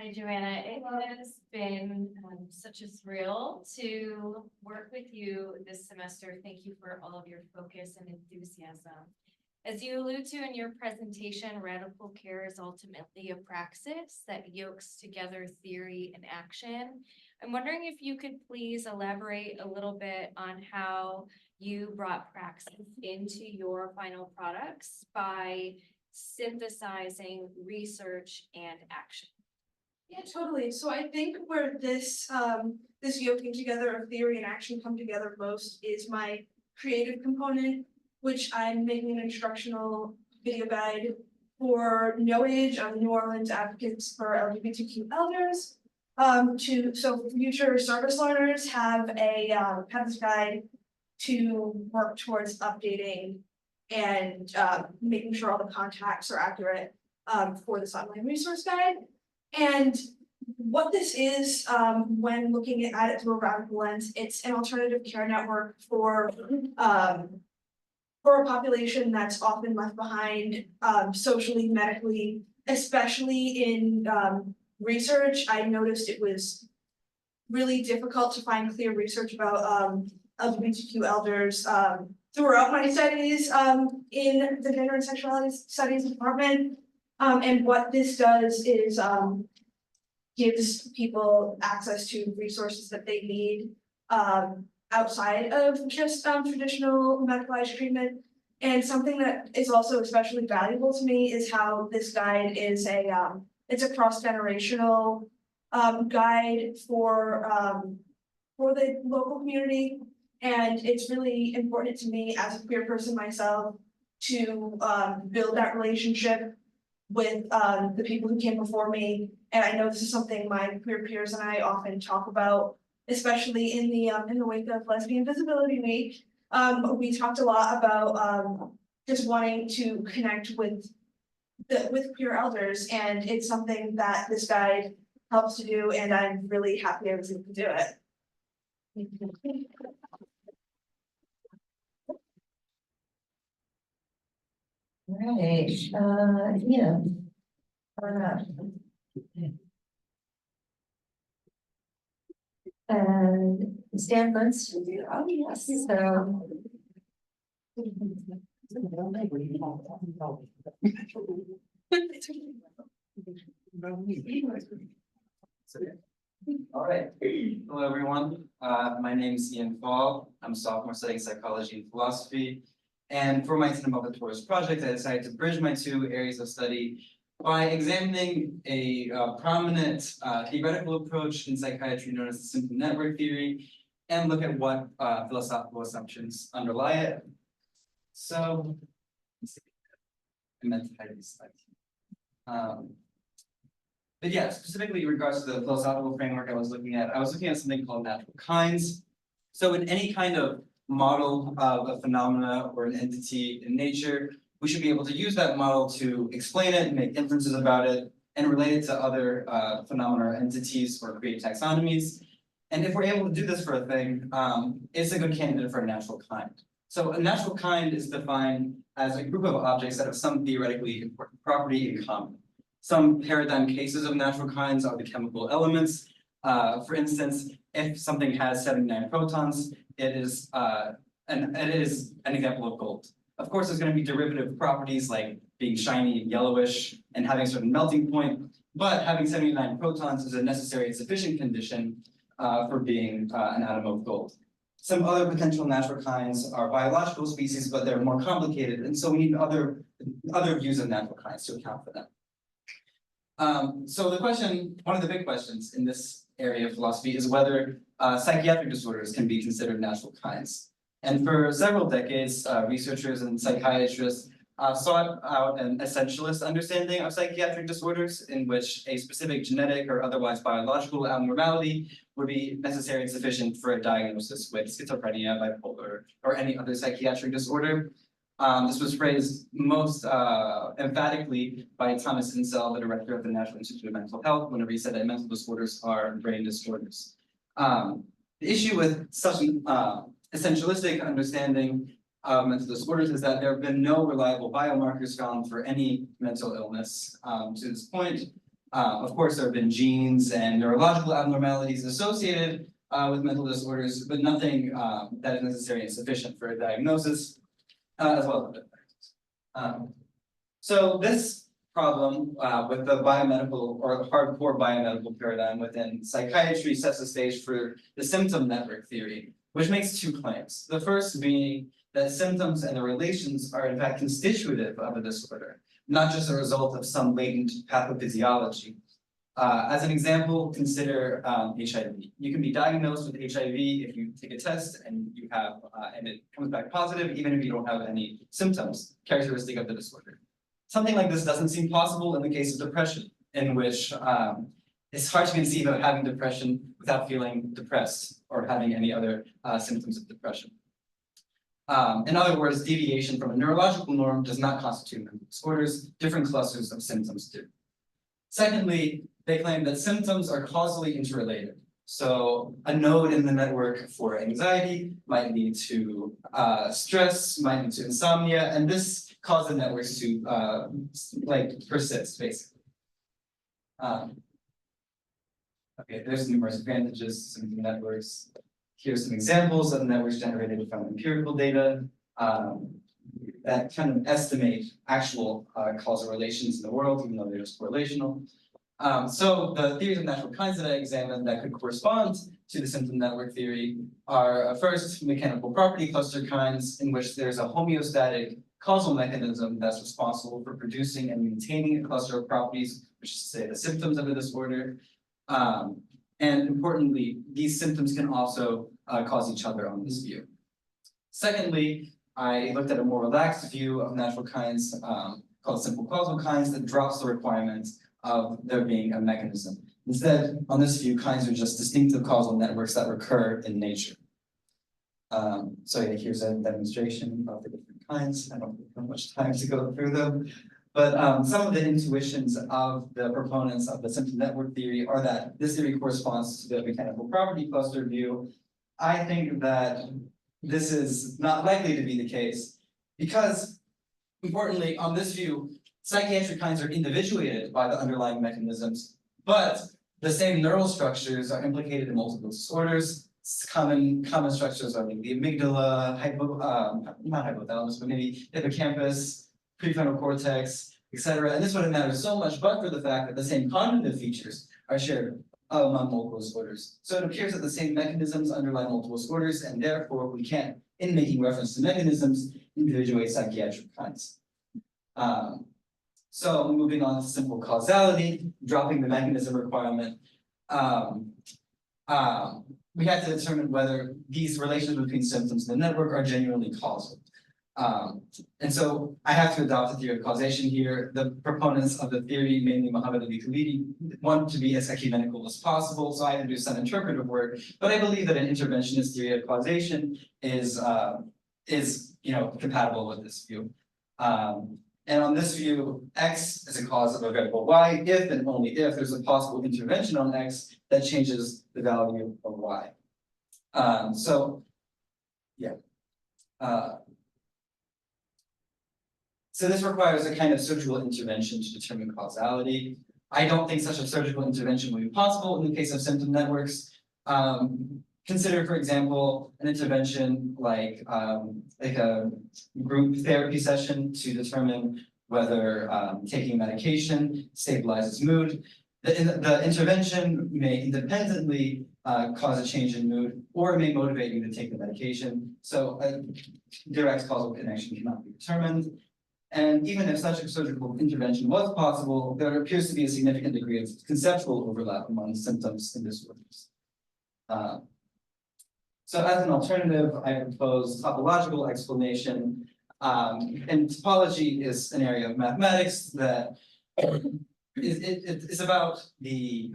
Hi, Joanna. It has been such a thrill to work with you this semester. Thank you for all of your focus and enthusiasm. As you allude to in your presentation, radical care is ultimately a praxis that yokes together theory and action. I'm wondering if you could please elaborate a little bit on how you brought praxis into your final products by synthesizing research and action. Yeah, totally. So I think where this yoking together of theory and action come together most is my creative component, which I'm making an instructional video guide for No Age on New Orleans advocates for LGBTQ elders. So future service learners have this guide to work towards updating and making sure all the contacts are accurate for this online resource guide. And what this is, when looking at it through a radical lens, it's an alternative care network for a population that's often left behind socially, medically, especially in research. I noticed it was really difficult to find clear research about LGBTQ elders throughout my studies in the gender and sexuality studies department. And what this does is gives people access to resources that they need outside of just traditional medicalized treatment. And something that is also especially valuable to me is how this guide is it's a cross-generational guide for the local community. And it's really important to me as a queer person myself to build that relationship with the people who came before me. And I know this is something my queer peers and I often talk about, especially in the wake of Lesbian Visibility Week. We talked a lot about just wanting to connect with queer elders, and it's something that this guide helps to do, and I'm really happy I was able to do it. Right, yeah. And Stan Munster, oh yes, so. All right, hello everyone. My name is Ian Fall. I'm a sophomore studying psychology and philosophy. And for my Tenenbaum Tutorials project, I decided to bridge my two areas of study by examining a prominent theoretical approach in psychiatry known as the symptom network theory, and look at what philosophical assumptions underlie it. So, I meant to hide these slides. But yeah, specifically in regards to the philosophical framework I was looking at something called natural kinds. So in any kind of model of a phenomena or an entity in nature, we should be able to use that model to explain it and make inferences about it and relate it to other phenomena or entities or create taxonomies. And if we're able to do this for a thing, it's a good candidate for a natural kind. So a natural kind is defined as a group of objects that have some theoretically important property in common. Some paradigm cases of natural kinds are the chemical elements. For instance, if something has 79 protons, it is an example of gold. Of course, there's going to be derivative properties like being shiny and yellowish and having a certain melting point, but having 79 protons is a necessary and sufficient condition for being an atom of gold. Some other potential natural kinds are biological species, but they're more complicated, and so we need other views of natural kinds to account for them. So one of the big questions in this area of philosophy is whether psychiatric disorders can be considered natural kinds. And for several decades, researchers and psychiatrists sought out an essentialist understanding of psychiatric disorders in which a specific genetic or otherwise biological abnormality would be necessary and sufficient for a diagnosis with schizophrenia, bipolar, or any other psychiatric disorder. This was phrased most emphatically by Thomas Insel, the director of the National Institute of Mental Health, whenever he said that mental disorders are brain disorders. The issue with such an essentialistic understanding of mental disorders is that there have been no reliable biomarkers found for any mental illness to this point. Of course, there have been genes and neurological abnormalities associated with mental disorders, but nothing that is necessary and sufficient for a diagnosis, as well as so this problem with the biomedical or hardcore biomedical paradigm within psychiatry sets the stage for the symptom network theory, which makes two claims. The first being that symptoms and their relations are in fact constitutive of a disorder, not just a result of some latent pathophysiology. As an example, consider HIV. You can be diagnosed with HIV if you take a test and you have and it comes back positive, even if you don't have any symptoms characteristic of the disorder. Something like this doesn't seem possible in the case of depression, in which it's hard to conceive of having depression without feeling depressed or having any other symptoms of depression. In other words, deviation from a neurological norm does not constitute mental disorders. Different clusters of symptoms do. Secondly, they claim that symptoms are causally interrelated. So a node in the network for anxiety might lead to stress, might lead to insomnia, and this causes the networks to persist, basically. Okay, there's numerous advantages to symptom networks. Here's some examples of networks generated from empirical data that kind of estimate actual causal relations in the world, even though they're just correlational. So the theories of natural kinds that I examined that could correspond to the symptom network theory are first mechanical property cluster kinds, in which there's a homeostatic causal mechanism that's responsible for producing and maintaining a cluster of properties, which is to say the symptoms of a disorder. And importantly, these symptoms can also cause each other on this view. Secondly, I looked at a more relaxed view of natural kinds called simple causal kinds that drops the requirements of there being a mechanism. Instead, on this view, kinds are just distinctive causal networks that recur in nature. So yeah, here's a demonstration of the different kinds. I don't have much time to go through them. But some of the intuitions of the proponents of the symptom network theory are that this theory corresponds to the mechanical property cluster view. I think that this is not likely to be the case because, importantly, on this view, psychiatric kinds are individuated by the underlying mechanisms, but the same neural structures are implicated in multiple disorders. Common structures are like the amygdala, not hypothalamus, but maybe hippocampus, prefrontal cortex, etc. And this wouldn't matter so much, but for the fact that the same cognitive features are shared among multiple disorders. So it appears that the same mechanisms underlie multiple disorders, and therefore we can't, in making reference to mechanisms, individuate psychiatric kinds. So moving on to simple causality, dropping the mechanism requirement, we had to determine whether these relations between symptoms in the network are genuinely causal. And so I have to adopt the theory of causation here. The proponents of the theory, mainly Muhammad Ali Khalidi, want to be as ecumenical as possible, so I had to do some interpretive work. But I believe that an interventionist theory of causation is compatible with this view. And on this view, X is a cause of a variable Y if and only if there's a possible intervention on X that changes the value of Y. So this requires a kind of surgical intervention to determine causality. I don't think such a surgical intervention would be possible in the case of symptom networks. Consider, for example, an intervention like a group therapy session to determine whether taking medication stabilizes mood. The intervention may independently cause a change in mood, or it may motivate you to take the medication. So a direct causal connection cannot be determined. And even if such a surgical intervention was possible, there appears to be a significant degree of conceptual overlap among symptoms and disorders. So as an alternative, I propose topological explanation. And topology is an area of mathematics that is about the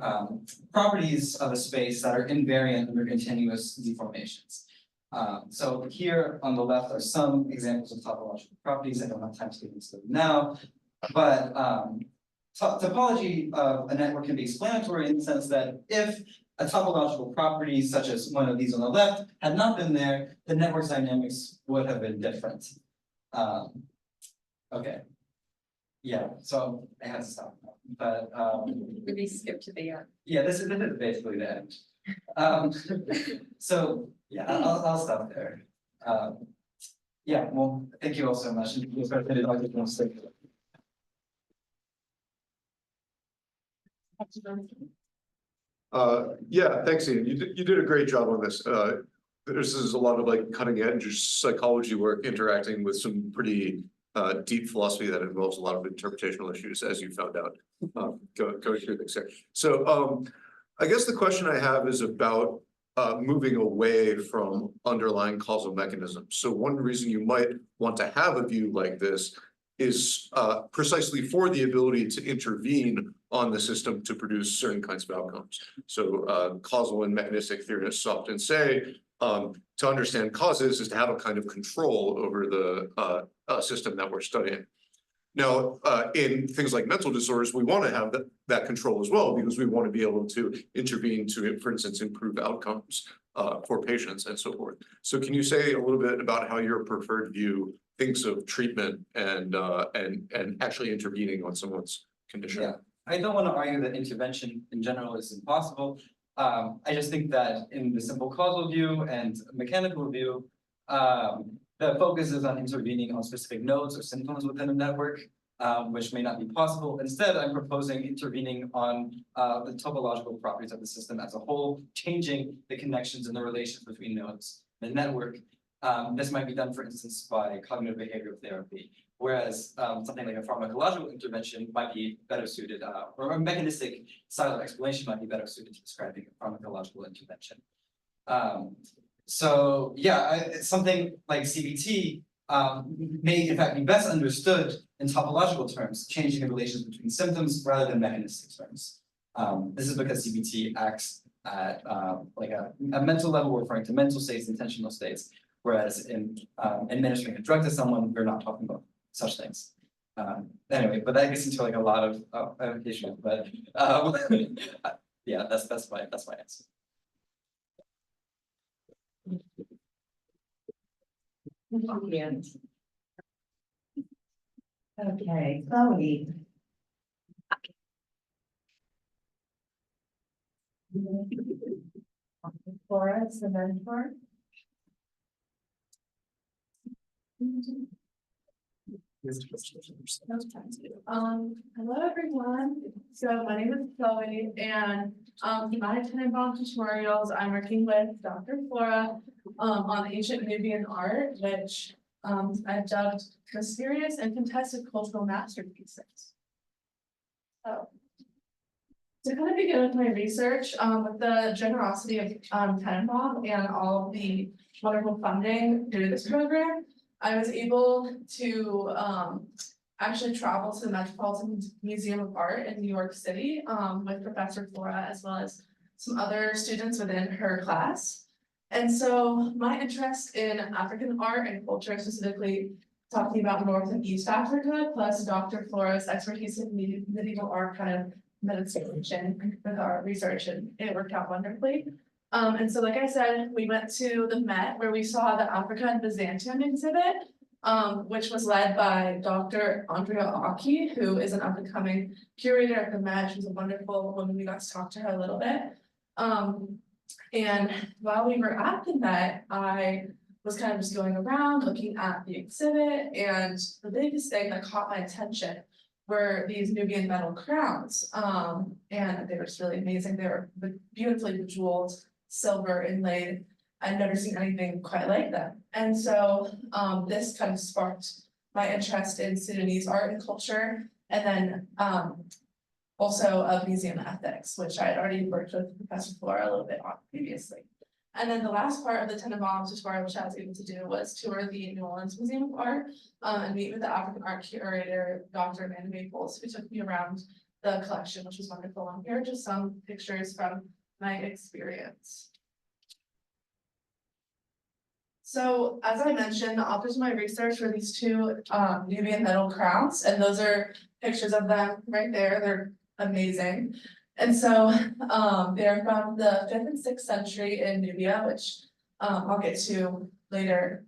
properties of a space that are invariant under continuous deformations. So here on the left are some examples of topological properties. I don't have time to get into them now, but topology of a network can be explanatory in the sense that if a topological property, such as one of these on the left, had not been there, the network's dynamics would have been different. Okay. Yeah, so I had to stop, but Maybe skip to the end. yeah, this is basically the end. So, yeah, I'll stop there. Yeah, well, thank you all so much. And yeah, thanks, Ian. You did a great job on this. This is a lot of like cutting edge psychology work interacting with some pretty deep philosophy that involves a lot of interpretational issues, as you found out, going through things there. So I guess the question I have is about moving away from underlying causal mechanisms. So one reason you might want to have a view like this is precisely for the ability to intervene on the system to produce certain kinds of outcomes. So causal and mechanistic theorists often say to understand causes is to have a kind of control over the system that we're studying. Now, in things like mental disorders, we want to have that control as well, because we want to be able to intervene to, for instance, improve outcomes for patients and so forth. So can you say a little bit about how your preferred view thinks of treatment and actually intervening on someone's condition? Yeah, I don't want to argue that intervention in general is impossible. I just think that in the simple causal view and mechanical view, the focus is on intervening on specific nodes or symptoms within a network, which may not be possible. Instead, I'm proposing intervening on the topological properties of the system as a whole, changing the connections and the relations between nodes in the network. This might be done, for instance, by cognitive behavioral therapy, whereas something like a pharmacological intervention might be better suited, or a mechanistic style of explanation might be better suited to describing a pharmacological intervention. So yeah, it's something like CBT may in fact be best understood in topological terms, changing the relations between symptoms rather than mechanistic terms. This is because CBT acts at like a mental level, referring to mental states, intentional states, whereas in administering a drug to someone, we're not talking about such things. Anyway, but that gets into like a lot of issues, but yeah, that's my answer. Okay, Chloe. Florence, the mentor. Hello everyone. So my name is Chloe and my Tenenbaum Tutorials, I'm working with Dr. Flora on ancient Nubian art, which I've dubbed mysterious and contested cultural masterpieces. So to kind of begin with my research, with the generosity of Tenenbaum and all of the wonderful funding through this program, I was able to actually travel to the Metropolitan Museum of Art in New York City with Professor Flora, as well as some other students within her class. And so my interest in African art and culture, specifically talking about North and East Africa, plus Dr. Flora's expertise in medieval art kind of meditation with our research, and it worked out wonderfully. And so, like I said, we went to the Met where we saw the Africa and Byzantium exhibit, which was led by Dr. Andrea Aki, who is an up-and-coming curator at the Met. She's a wonderful woman. We got to talk to her a little bit. And while we were at the Met, I was kind of just going around looking at the exhibit, and the biggest thing that caught my attention were these Nubian metal crowns. And they were just really amazing. They were beautifully bejeweled, silver inlaid. I'd never seen anything quite like them. And so this kind of sparked my interest in Sudanese art and culture, and then also of museum ethics, which I had already worked with Professor Flora a little bit on previously. And then the last part of the Tenenbaum tutorial, which I was able to do, was tour the New Orleans Museum of Art and meet with the African art curator, Dr. Amanda Maples, who took me around the collection, which was wonderful. And here are just some pictures from my experience. So as I mentioned, the authors of my research were these two Nubian metal crowns, and those are pictures of them right there. They're amazing. And so they're from the 5th and 6th century in Nubia, which I'll get to later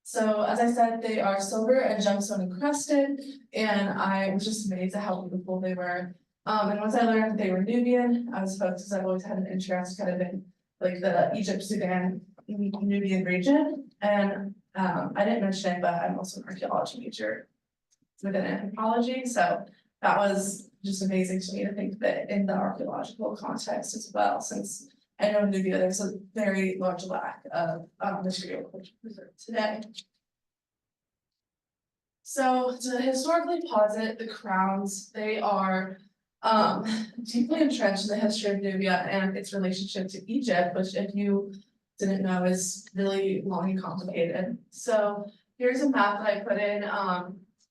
So as I said, they are silver and gemstone encrusted, and I was just amazed at how beautiful they were. And once I learned that they were Nubian, I was hooked because I've always had an interest kind of in like the Egypt, Sudan, Nubian region. And I didn't mention it, but I'm also an archaeology major within anthropology, so that was just amazing to me to think that in the archaeological context as well, since I know in Nubia there's a very large lack of material culture preserved today. So to historically posit the crowns, they are deeply entrenched in the history of Nubia and its relationship to Egypt, which if you didn't know is really long and complicated. So here's a map that I put in.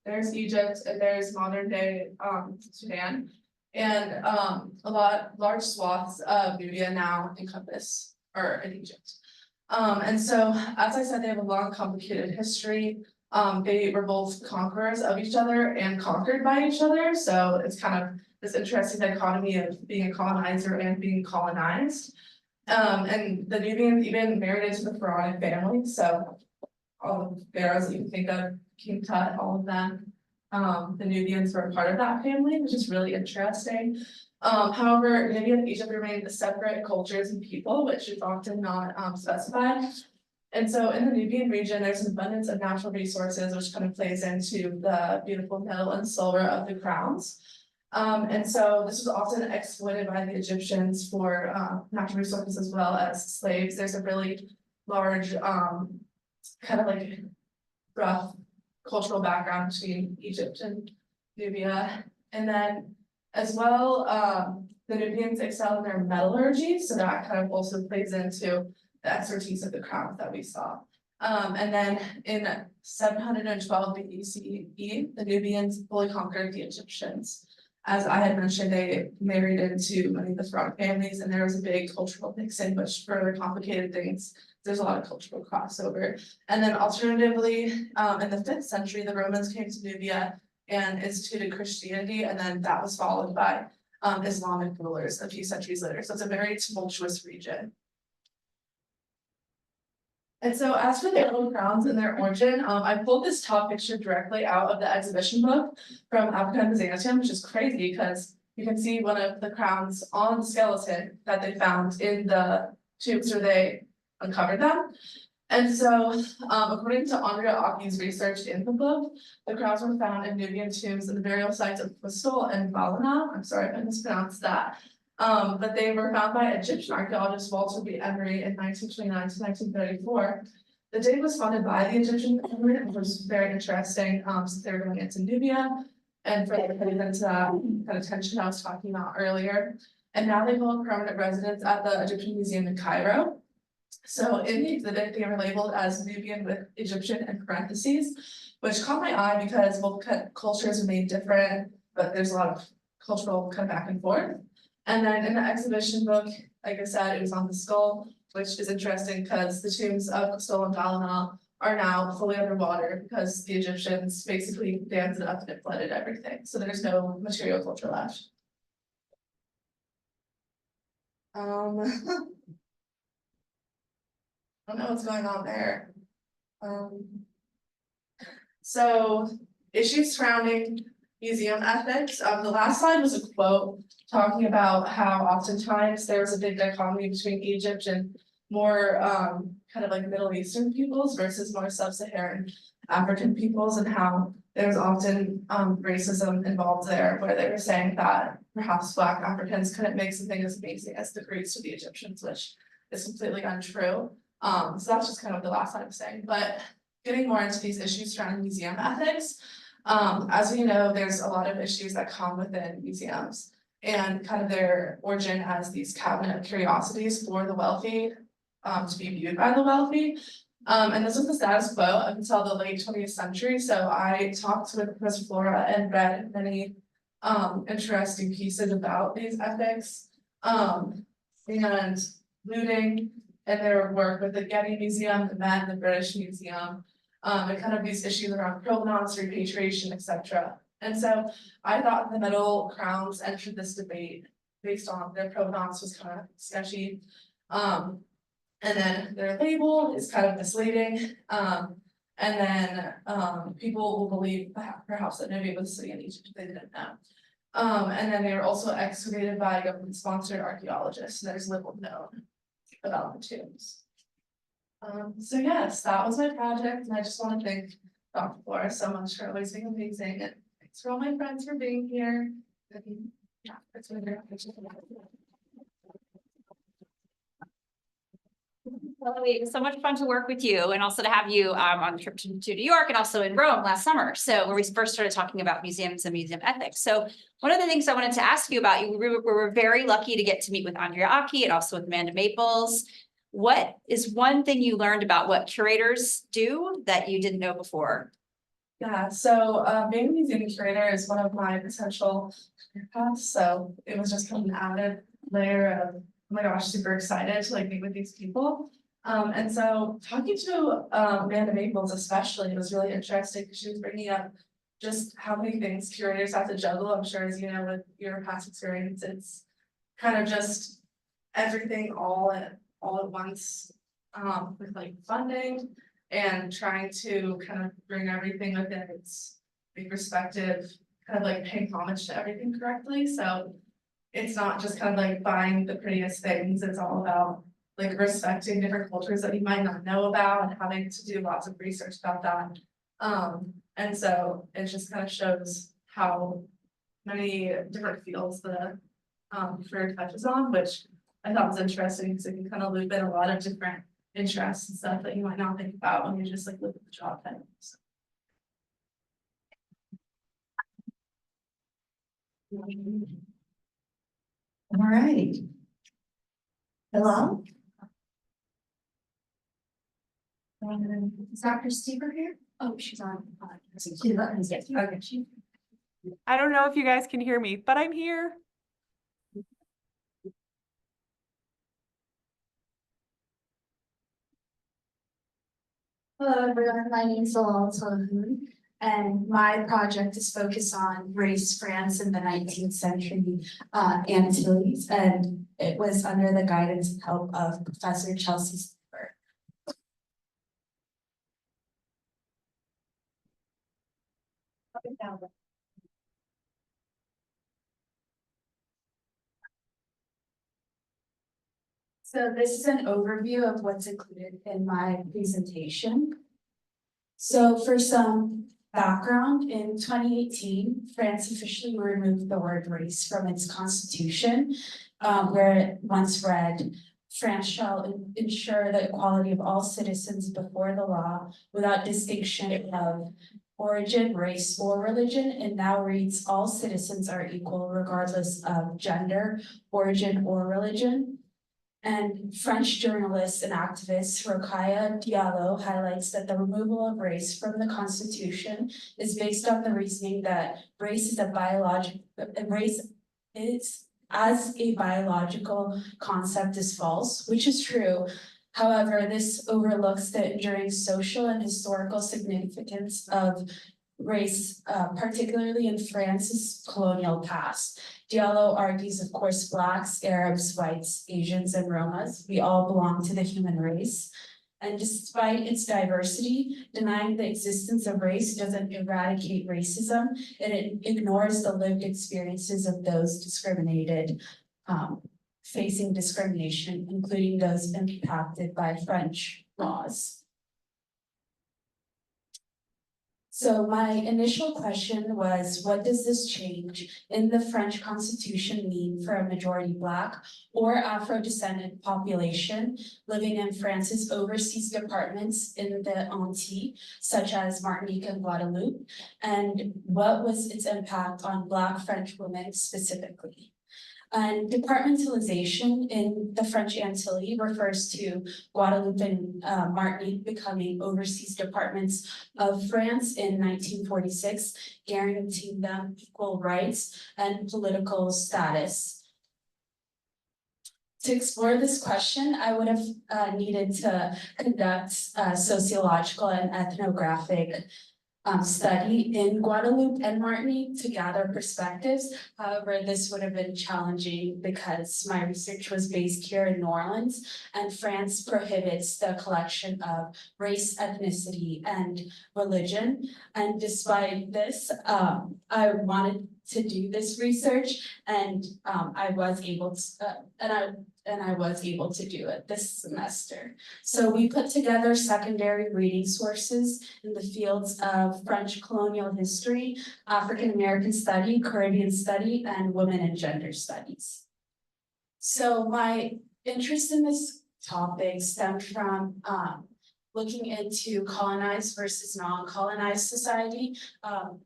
There's Egypt and there's modern day Sudan. And large swaths of Nubia now encompass or in Egypt. And so, as I said, they have a long, complicated history. They were both conquerors of each other and conquered by each other. So it's kind of this interesting dichotomy of being a colonizer and being colonized. And the Nubians even married into the pharaonic family. So all the pharaohs that you can think of, King Tut, all of them, the Nubians were a part of that family, which is really interesting. However, Nubia and Egypt remained separate cultures and people, which is often not specified. And so in the Nubian region, there's an abundance of natural resources, which kind of plays into the beautiful metal and silver of the crowns. And so this was often exploited by the Egyptians for natural resources as well as slaves. There's a really large kind of like rough cultural background between Egypt and Nubia. And then as well, the Nubians excel in their metallurgy, so that kind of also plays into the expertise of the crowns that we saw. And then in 712 BCE, the Nubians fully conquered the Egyptians. As I had mentioned, they married into many of the pharaonic families, and there was a big cultural mixing, which further complicated things. There's a lot of cultural crossover. And then alternatively, in the 5th century, the Romans came to Nubia and instituted Christianity, and then that was followed by Islamic rulers a few centuries later. So it's a very tumultuous region. And so as for the yellow crowns and their origin, I pulled this top picture directly out of the exhibition book from Africa and Byzantium, which is crazy because you can see one of the crowns on the skeleton that they found in the tombs where they uncovered them. And so, according to Andrea Aki's research in the book, the crowns were found in Nubian tombs in the burial sites of Bristol and Valona. I'm sorry if I mispronounced that. But they were found by Egyptian archaeologist Walter B. Emery in 1929 to 1934. The dig was funded by the Egyptian government, which was very interesting, since they were going into Nubia and further putting into that kind of tension I was talking about earlier. And now they hold permanent residence at the Egyptian Museum in Cairo. So in the exhibit, they were labeled as Nubian with Egyptian in parentheses, which caught my eye because both cultures remain different, but there's a lot of cultural kind of back and forth. And then in the exhibition book, like I said, it was on the skull, which is interesting because the tombs of Bristol and Valona are now fully underwater because the Egyptians basically dammed it up and it flooded everything. So there's no material culture left. I don't know what's going on there. So issues surrounding museum ethics. The last slide was a quote talking about how oftentimes there was a big dichotomy between Egypt and more kind of like Middle Eastern peoples versus more sub-Saharan African peoples, and how there's often racism involved there, where they were saying that perhaps Black Africans couldn't make something as amazing as the Greeks or the Egyptians, which is completely untrue. So that's just kind of the last slide I'm saying. But getting more into these issues surrounding museum ethics, as we know, there's a lot of issues that come within museums and kind of their origin as these cabinet of curiosities for the wealthy, to be viewed by the wealthy. And this was the status quo up until the late 20th century. So I talked with Professor Flora and read many interesting pieces about these ethics and looting and their work with the Getty Museum, the Met, the British Museum, and kind of these issues around provenance, repatriation, etc. And so I thought the metal crowns entered this debate based on their provenance was kind of sketchy. And then their label is kind of misleading. And then, people will believe perhaps that Nubia was a city in Egypt if they didn't know. And then they were also excavated by government-sponsored archaeologists, and there's little known about the tombs. So yes, that was my project, and I just want to thank Dr. Flora so much for always being amazing, and thanks for all my friends for being here. And, yeah, that's what I'm Chloe, it was so much fun to work with you and also to have you on the trip to New York and also in Rome last summer. So where we first started talking about museums and museum ethics. So one of the things I wanted to ask you about, we were very lucky to get to meet with Andrea Aki and also with Amanda Maples. What is one thing you learned about what curators do that you didn't know before? Yeah, so being a museum curator is one of my potential career paths, so it was just kind of an added layer of, oh my gosh, super excited to like meet with these people. And so talking to Amanda Maples especially, it was really interesting because she was bringing up just how many things curators have to juggle. I'm sure, as you know, with your past experience, it's kind of just everything all at once, with like funding and trying to kind of bring everything within its perspective, kind of like paying homage to everything correctly. So it's not just kind of like buying the prettiest things, it's all about like respecting different cultures that you might not know about and having to do lots of research about that. And so it just kind of shows how many different fields the career touches on, which I thought was interesting because it can kind of loop in a lot of different interests and stuff that you might not think about when you just like look at the job titles. All right. Hello? Is Dr. Stever here? Oh, she's on. She's on, yes. Okay. I don't know if you guys can hear me, but I'm here. Hello everyone, my name is Tulane, and my project is focused on race France in the 19th century Antilles, and it was under the guidance and help of Professor Chelsea Stever. So this is an overview of what's included in my presentation. So for some background, in 2018, France officially removed the word race from its constitution, where it once read, France shall ensure the equality of all citizens before the law without distinction of origin, race, or religion, and now reads all citizens are equal regardless of gender, origin, or religion. And French journalist and activist Rokhaya Diallo highlights that the removal of race from the Constitution is based on the reasoning that race is as a biological concept is false, which is true. However, this overlooks the enduring social and historical significance of race, particularly in France's colonial past. Diallo argues, of course, Blacks, Arabs, Whites, Asians, and Romas, we all belong to the human race. And despite its diversity, denying the existence of race doesn't eradicate racism, and it ignores the lived experiences of those discriminated, facing discrimination, including those impacted by French laws. So my initial question was, what does this change in the French Constitution mean for a majority Black or Afro-descendant population living in France's overseas departments in the Antilles, such as Martinique and Guadeloupe? And what was its impact on Black French women specifically? And departmentalization in the French Antilles refers to Guadeloupe and Martinique becoming overseas departments of France in 1946, guaranteeing them equal rights and political status. To explore this question, I would have needed to conduct sociological and ethnographic study in Guadeloupe and Martinique to gather perspectives. However, this would have been challenging because my research was based here in New Orleans, and France prohibits the collection of race, ethnicity, and religion. And despite this, I wanted to do this research, and I was able to, I was able to do it this semester. So we put together secondary reading sources in the fields of French colonial history, African American study, Caribbean study, and women and gender studies. So my interest in this topic stemmed from looking into colonized versus non-colonized society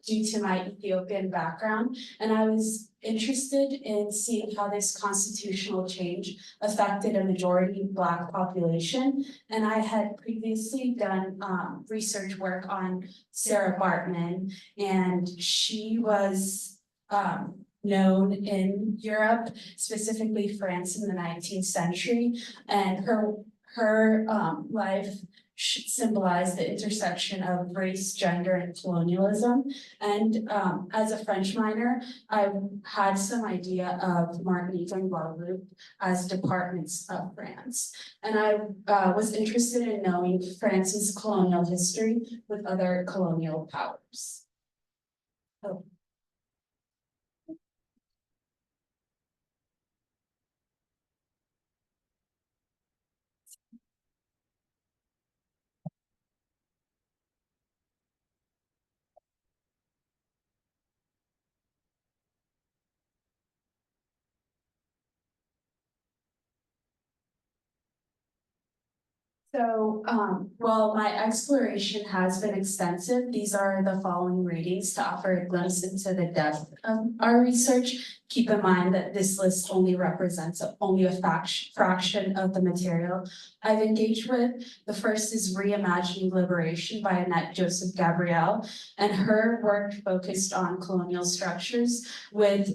due to my Ethiopian background. And I was interested in seeing how this constitutional change affected a majority Black population. And I had previously done research work on Sarah Bartman, and she was known in Europe, specifically France in the 19th century. And her life symbolized the intersection of race, gender, and colonialism. And as a French minor, I had some idea of Martinique and Guadeloupe as departments of France. And I was interested in knowing France's colonial history with other colonial powers. Oh. So, while my exploration has been extensive, these are the following readings to offer a glimpse into the depth of our research. Keep in mind that this list only represents only a fraction of the material I've engaged with. The first is Reimagining Liberation by Annette Joseph Gabrielle, and her work focused on colonial structures with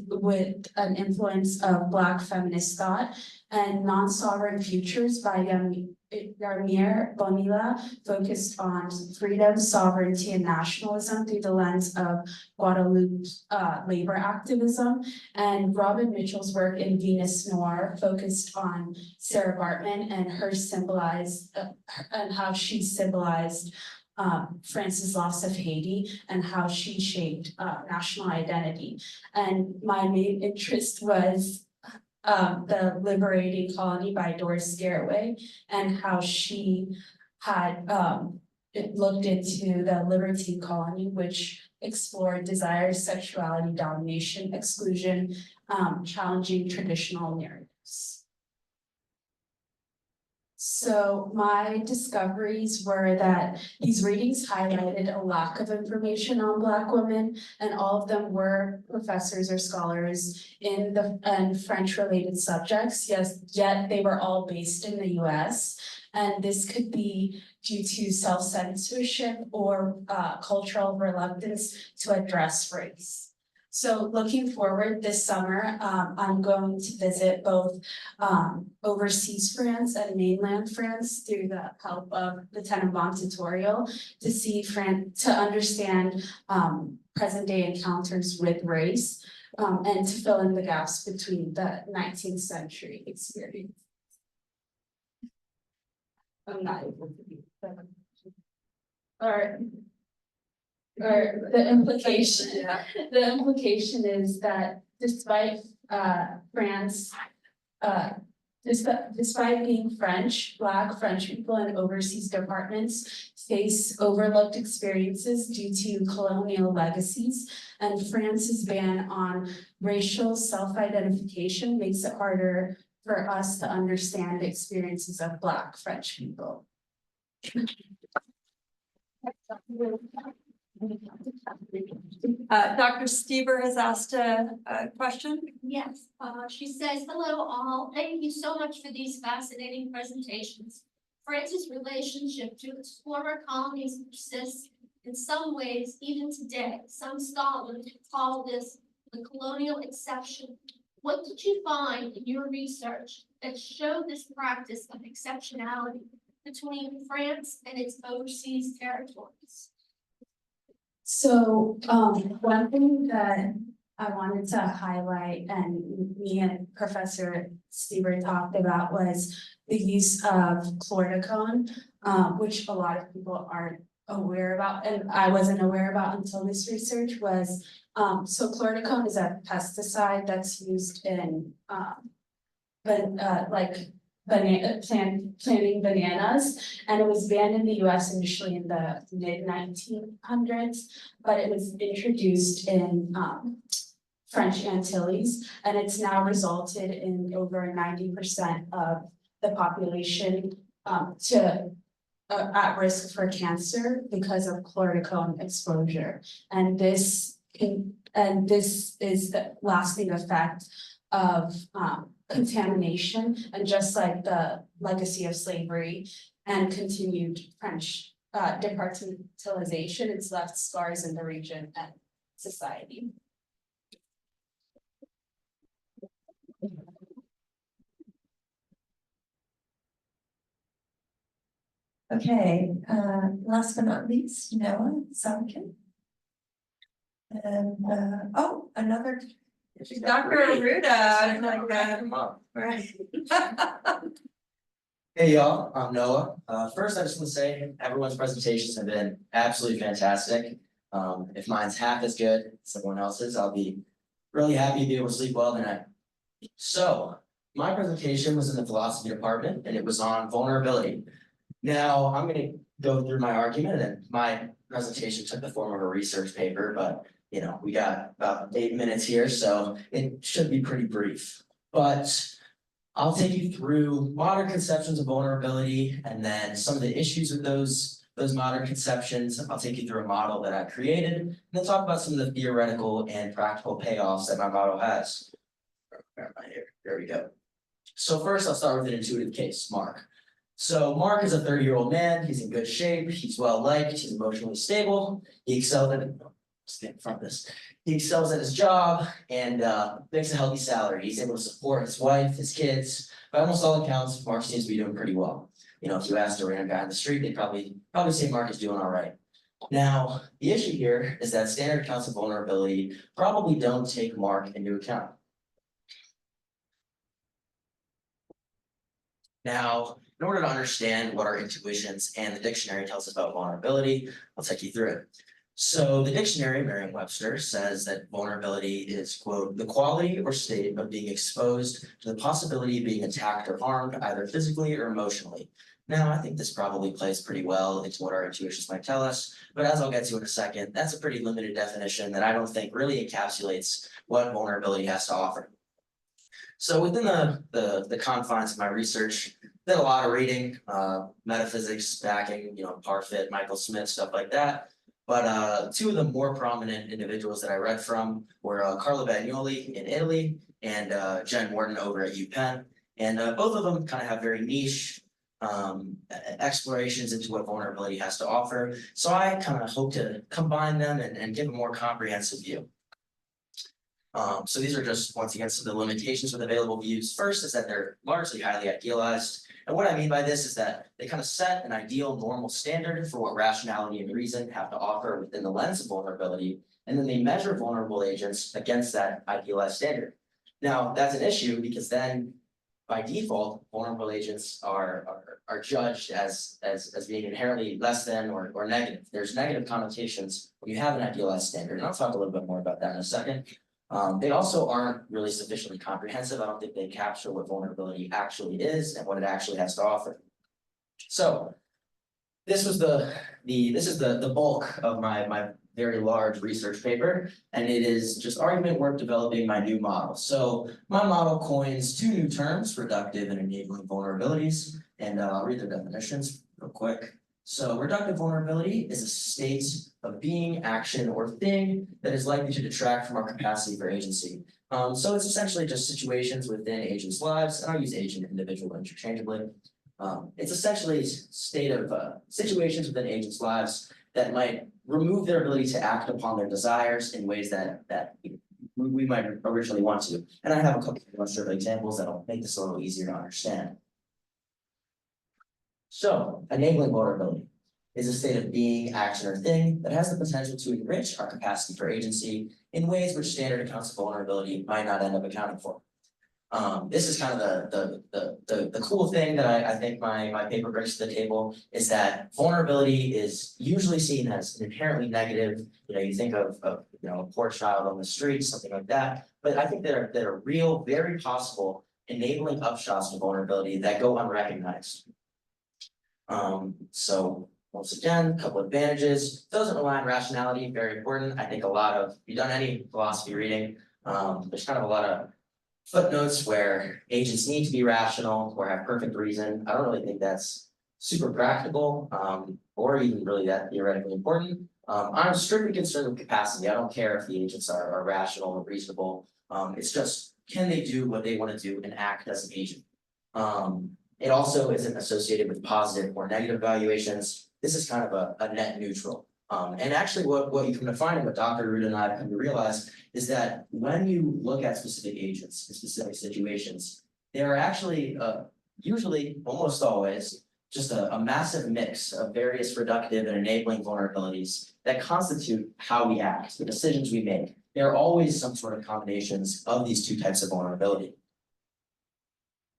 an influence of Black feminist thought, and Non-Sovereign Futures by Yarmir Bonilla focused on freedom, sovereignty, and nationalism through the lens of Guadeloupe labor activism. And Robin Mitchell's work in Venus Noir focused on Sarah Bartman and her symbolized and how she symbolized France's loss of Haiti and how she shaped national identity. And my main interest was the Liberating Colony by Doris Garraway, and how she had looked into the Liberty Colony, which explored desire, sexuality, domination, exclusion, challenging traditional narratives. So my discoveries were that these readings highlighted a lack of information on Black women, and all of them were professors or scholars in French-related subjects. Yes, yet they were all based in the US. And this could be due to self-censorship or cultural reluctance to address race. So looking forward this summer, I'm going to visit both overseas France and mainland France through the help of the Tenenbaum Tutorial to see to understand present day encounters with race and to fill in the gaps between the 19th century experience. I'm not able to be. Or the implication is that despite France, despite being French, Black French people in overseas departments face overlooked experiences due to colonial legacies, and France's ban on racial self-identification makes it harder for us to understand the experiences of Black French people. Dr. Stever has asked a question. Yes, she says, hello all. Thank you so much for these fascinating presentations. France's relationship to its former colonies persists in some ways even today. Some scholars call this the colonial exception. What did you find in your research that showed this practice of exceptionality between France and its overseas territories? So, one thing that I wanted to highlight and me and Professor Stieber talked about was the use of chlordecone, which a lot of people aren't aware about, and I wasn't aware about until this research was, so chlordecone is a pesticide that's used in, planting bananas, and it was banned in the US initially in the mid 1900s, but it was introduced in French Antilles, and it's now resulted in over 90% of the population at risk for cancer because of chlordecone exposure. And this is the lasting effect of contamination, and just like the legacy of slavery and continued French departmentalization, it's left scars in the region and society. Okay, last but not least, Noah Sunkin. And, oh, another, Dr. Aruda, right. Hey y'all, I'm Noah. First I just want to say everyone's presentations have been absolutely fantastic. If mine's half as good as everyone else's, I'll be really happy to be able to sleep well tonight. So, my presentation was in the philosophy department and it was on vulnerability. Now, I'm gonna go through my argument, and my presentation took the form of a research paper, but you know, we got about 8 minutes here, so it should be pretty brief. But I'll take you through modern conceptions of vulnerability and then some of the issues with those modern conceptions. I'll take you through a model that I created, and then talk about some of the theoretical and practical payoffs that my model has. Where am I here? There we go. So first, I'll start with an intuitive case, Mark. So Mark is a 30-year-old man. He's in good shape. He's well liked. He's emotionally stable. He excels at stand in front of this. He excels at his job and makes a healthy salary. He's able to support his wife, his kids. By almost all accounts, Mark seems to be doing pretty well. You know, if you asked a random guy on the street, they'd probably say Mark is doing all right. Now, the issue here is that standard accounts of vulnerability probably don't take Mark into account. Now, in order to understand what our intuitions and the dictionary tells us about vulnerability, I'll take you through it. So the dictionary, Merriam-Webster, says that vulnerability is, quote, the quality or state of being exposed to the possibility of being attacked or harmed, either physically or emotionally. Now, I think this probably plays pretty well into what our intuitions might tell us, but as I'll get to in a second, that's a pretty limited definition that I don't think really encapsulates what vulnerability has to offer. So within the confines of my research, did a lot of reading, metaphysics, backing, you know, Parfit, Michael Smith, stuff like that. But two of the more prominent individuals that I read from were Carlo Bagnoli in Italy and Jen Morton over at UPenn. And both of them kind of have very niche explorations into what vulnerability has to offer. So I kind of hope to combine them and give a more comprehensive view. So these are just, once again, some of the limitations with available views. First is that they're largely highly idealized. And what I mean by this is that they kind of set an ideal normal standard for what rationality and reason have to offer within the lens of vulnerability, and then they measure vulnerable agents against that idealized standard. Now, that's an issue because then by default, vulnerable agents are judged as being inherently less than or negative. There's negative connotations when you have an idealized standard, and I'll talk a little bit more about that in a second. They also aren't really sufficiently comprehensive. I don't think they capture what vulnerability actually is and what it actually has to offer. So this was this is the bulk of my very large research paper, and it is just argument work developing my new model. So my model coins two new terms, reductive and enabling vulnerabilities, and I'll read their definitions real quick. So reductive vulnerability is a state of being, action, or thing that is likely to detract from our capacity for agency. So it's essentially just situations within agents' lives, and I'll use agent and individual interchangeably. It's essentially a state of situations within agents' lives that might remove their ability to act upon their desires in ways that we might originally want to. And I have a couple of examples that'll make this a little easier to understand. So, enabling vulnerability is a state of being, action, or thing that has the potential to enrich our capacity for agency in ways which standard accounts of vulnerability might not end up accounting for. This is kind of the cool thing that I think my paper brings to the table is that vulnerability is usually seen as inherently negative. You know, you think of a poor child on the street, something like that. But I think there are real, very possible enabling upshots of vulnerability that go unrecognized. So once again, a couple advantages. Doesn't rely on rationality, very important. I think if you've done any philosophy reading, there's kind of a lot of footnotes where agents need to be rational or have perfect reason. I don't really think that's super practical, or even really that theoretically important. I'm strictly concerned with capacity. I don't care if the agents are rational or reasonable. It's just, can they do what they want to do and act as an agent? It also isn't associated with positive or negative valuations. This is kind of a net neutral. And actually what you come to find and what Dr. Ruda and I have come to realize is that when you look at specific agents in specific situations, they are actually usually, almost always, just a massive mix of various reductive and enabling vulnerabilities that constitute how we act, the decisions we make. There are always some sort of combinations of these two types of vulnerability.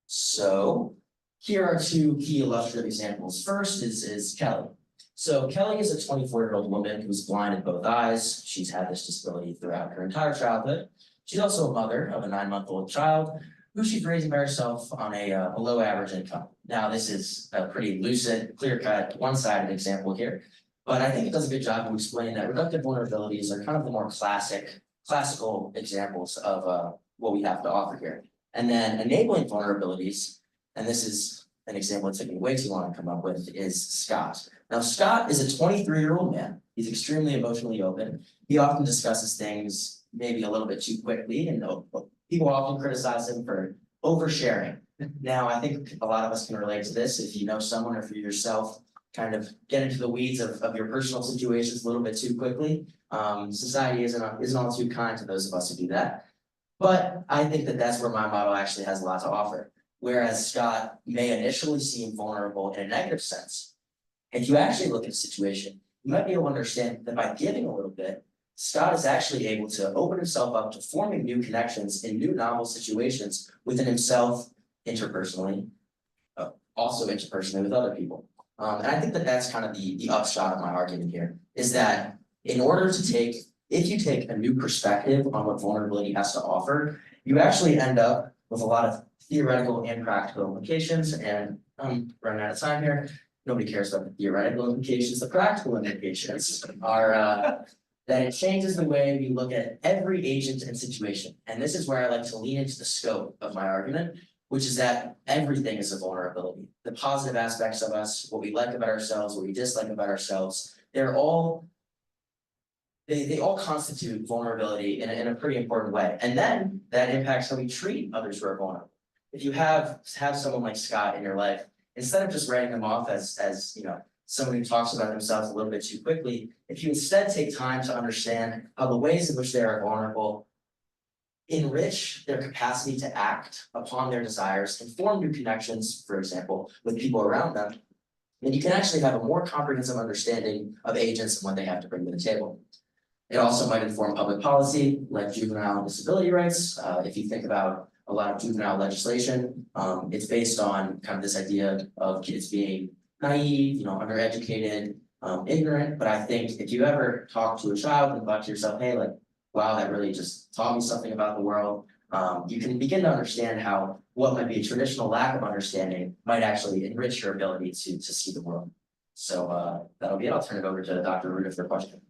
So here are two key illustrative examples. First is Kelly. So Kelly is a 24-year-old woman who's blind in both eyes. She's had this disability throughout her entire childhood. She's also a mother of a 9-month-old child who she's raising by herself on a below average income. Now, this is a pretty lucid, clear-cut, one-sided example here, but I think it does a good job of explaining that reductive vulnerabilities are kind of the more classical examples of what we have to offer here. And then enabling vulnerabilities, and this is an example that took me way too long to come up with, is Scott. Now, Scott is a 23-year-old man. He's extremely emotionally open. He often discusses things maybe a little bit too quickly, and people often criticize him for oversharing. Now, I think a lot of us can relate to this. If you know someone or for yourself, kind of get into the weeds of your personal situations a little bit too quickly. Society isn't all too kind to those of us who do that. But I think that that's where my model actually has a lot to offer. Whereas Scott may initially seem vulnerable in a negative sense, if you actually look at a situation, you might be able to understand that by giving a little bit, Scott is actually able to open himself up to forming new connections in new novel situations within himself interpersonally, also interpersonally with other people. And I think that that's kind of the upshot of my argument here, is that in order to if you take a new perspective on what vulnerability has to offer, you actually end up with a lot of theoretical and practical implications. And I'm running out of time here. Nobody cares about the theoretical implications. The practical implications are that it changes the way we look at every agent and situation. And this is where I like to lean into the scope of my argument, which is that everything is a vulnerability. The positive aspects of us, what we like about ourselves, what we dislike about ourselves, they all constitute vulnerability in a pretty important way. And then that impacts how we treat others who are vulnerable. If you have someone like Scott in your life, instead of just writing them off as someone who talks about themselves a little bit too quickly, if you instead take time to understand how the ways in which they are vulnerable enrich their capacity to act upon their desires and form new connections, for example, with people around them, then you can actually have a more comprehensive understanding of agents and what they have to bring to the table. It also might inform public policy, like juvenile and disability rights. If you think about a lot of juvenile legislation, it's based on kind of this idea of kids being naive, undereducated, ignorant. But I think if you ever talk to a child and thought to yourself, hey, like, wow, that really just taught me something about the world, you can begin to understand how what might be a traditional lack of understanding might actually enrich your ability to see the world. So that'll be it. I'll turn it over to Dr. Ruda for a question.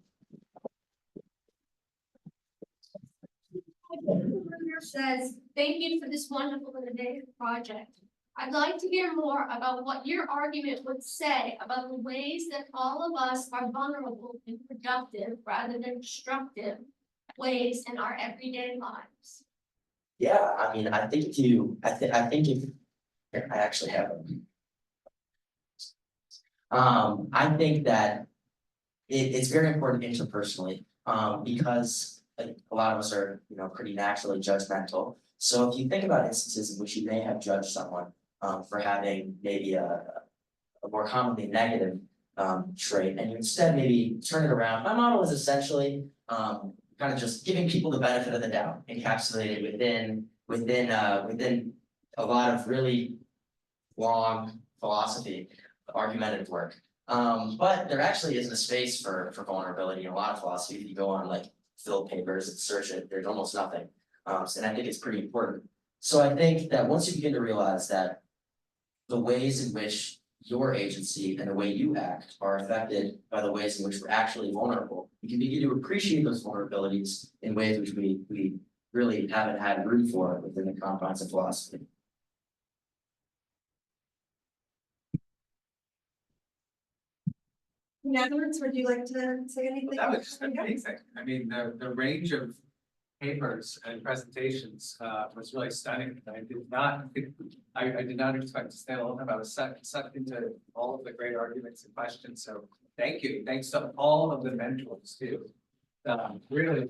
Says, thank you for this wonderful innovative project. I'd like to hear more about what your argument would say about the ways that all of us are vulnerable in productive rather than destructive ways in our everyday lives. Yeah, I mean, I think if here, I actually have them. I think that it's very important interpersonally, because a lot of us are, pretty naturally judgmental. So if you think about instances in which you may have judged someone for having maybe a more commonly negative trait, and you instead maybe turn it around. My model is essentially kind of just giving people the benefit of the doubt, encapsulated within a lot of really long philosophy, argumentative work. But there actually isn't a space for vulnerability in a lot of philosophy. If you go on like Phil papers and search it, there's almost nothing. And I think it's pretty important. So I think that once you begin to realize that the ways in which your agency and the way you act are affected by the ways in which we're actually vulnerable, you can begin to appreciate those vulnerabilities in ways which we really haven't had room for within the confines of philosophy. Edwards, would you like to say anything? That was just amazing. I mean, the range of papers and presentations was really stunning. I did not expect to stay a long time. I was sucked into all of the great arguments and questions. So thank you. Thanks to all of the mentors too. Really.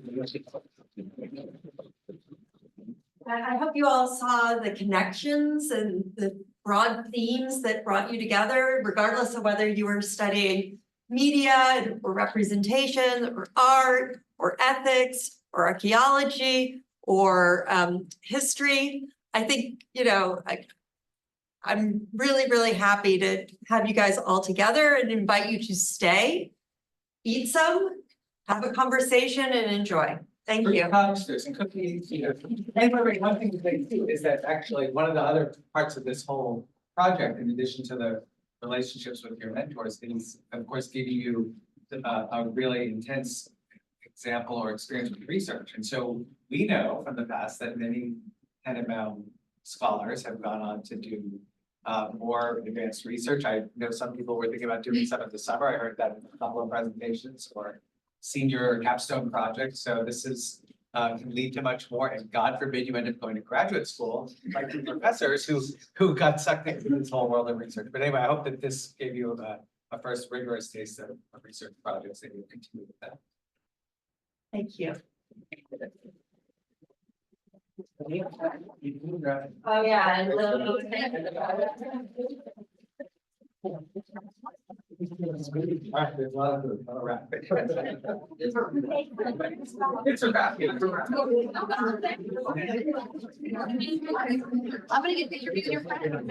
I hope you all saw the connections and the broad themes that brought you together, regardless of whether you were studying media or representation or art or ethics or archaeology or history. I think, you know, I'm really, really happy to have you guys all together and invite you to stay, eat some, have a conversation and enjoy. Thank you. There's some cookies, you know. And one thing to say too is that actually one of the other parts of this whole project, in addition to the relationships with your mentors, is of course giving you a really intense example or experience with research. And so we know from the past that many Tenenbaum scholars have gone on to do more advanced research. I know some people were thinking about doing some in the summer. I heard that in a couple of presentations or senior capstone projects. So this is can lead to much more, and God forbid you end up going to graduate school like the professors who got sucked into this whole world of research. But anyway, I hope that this gave you a first rigorous taste of research projects and you'll continue with that. Thank you. Oh, yeah. And There's a lot of food. All right. It's a wrap. I'm gonna get picture with your friend.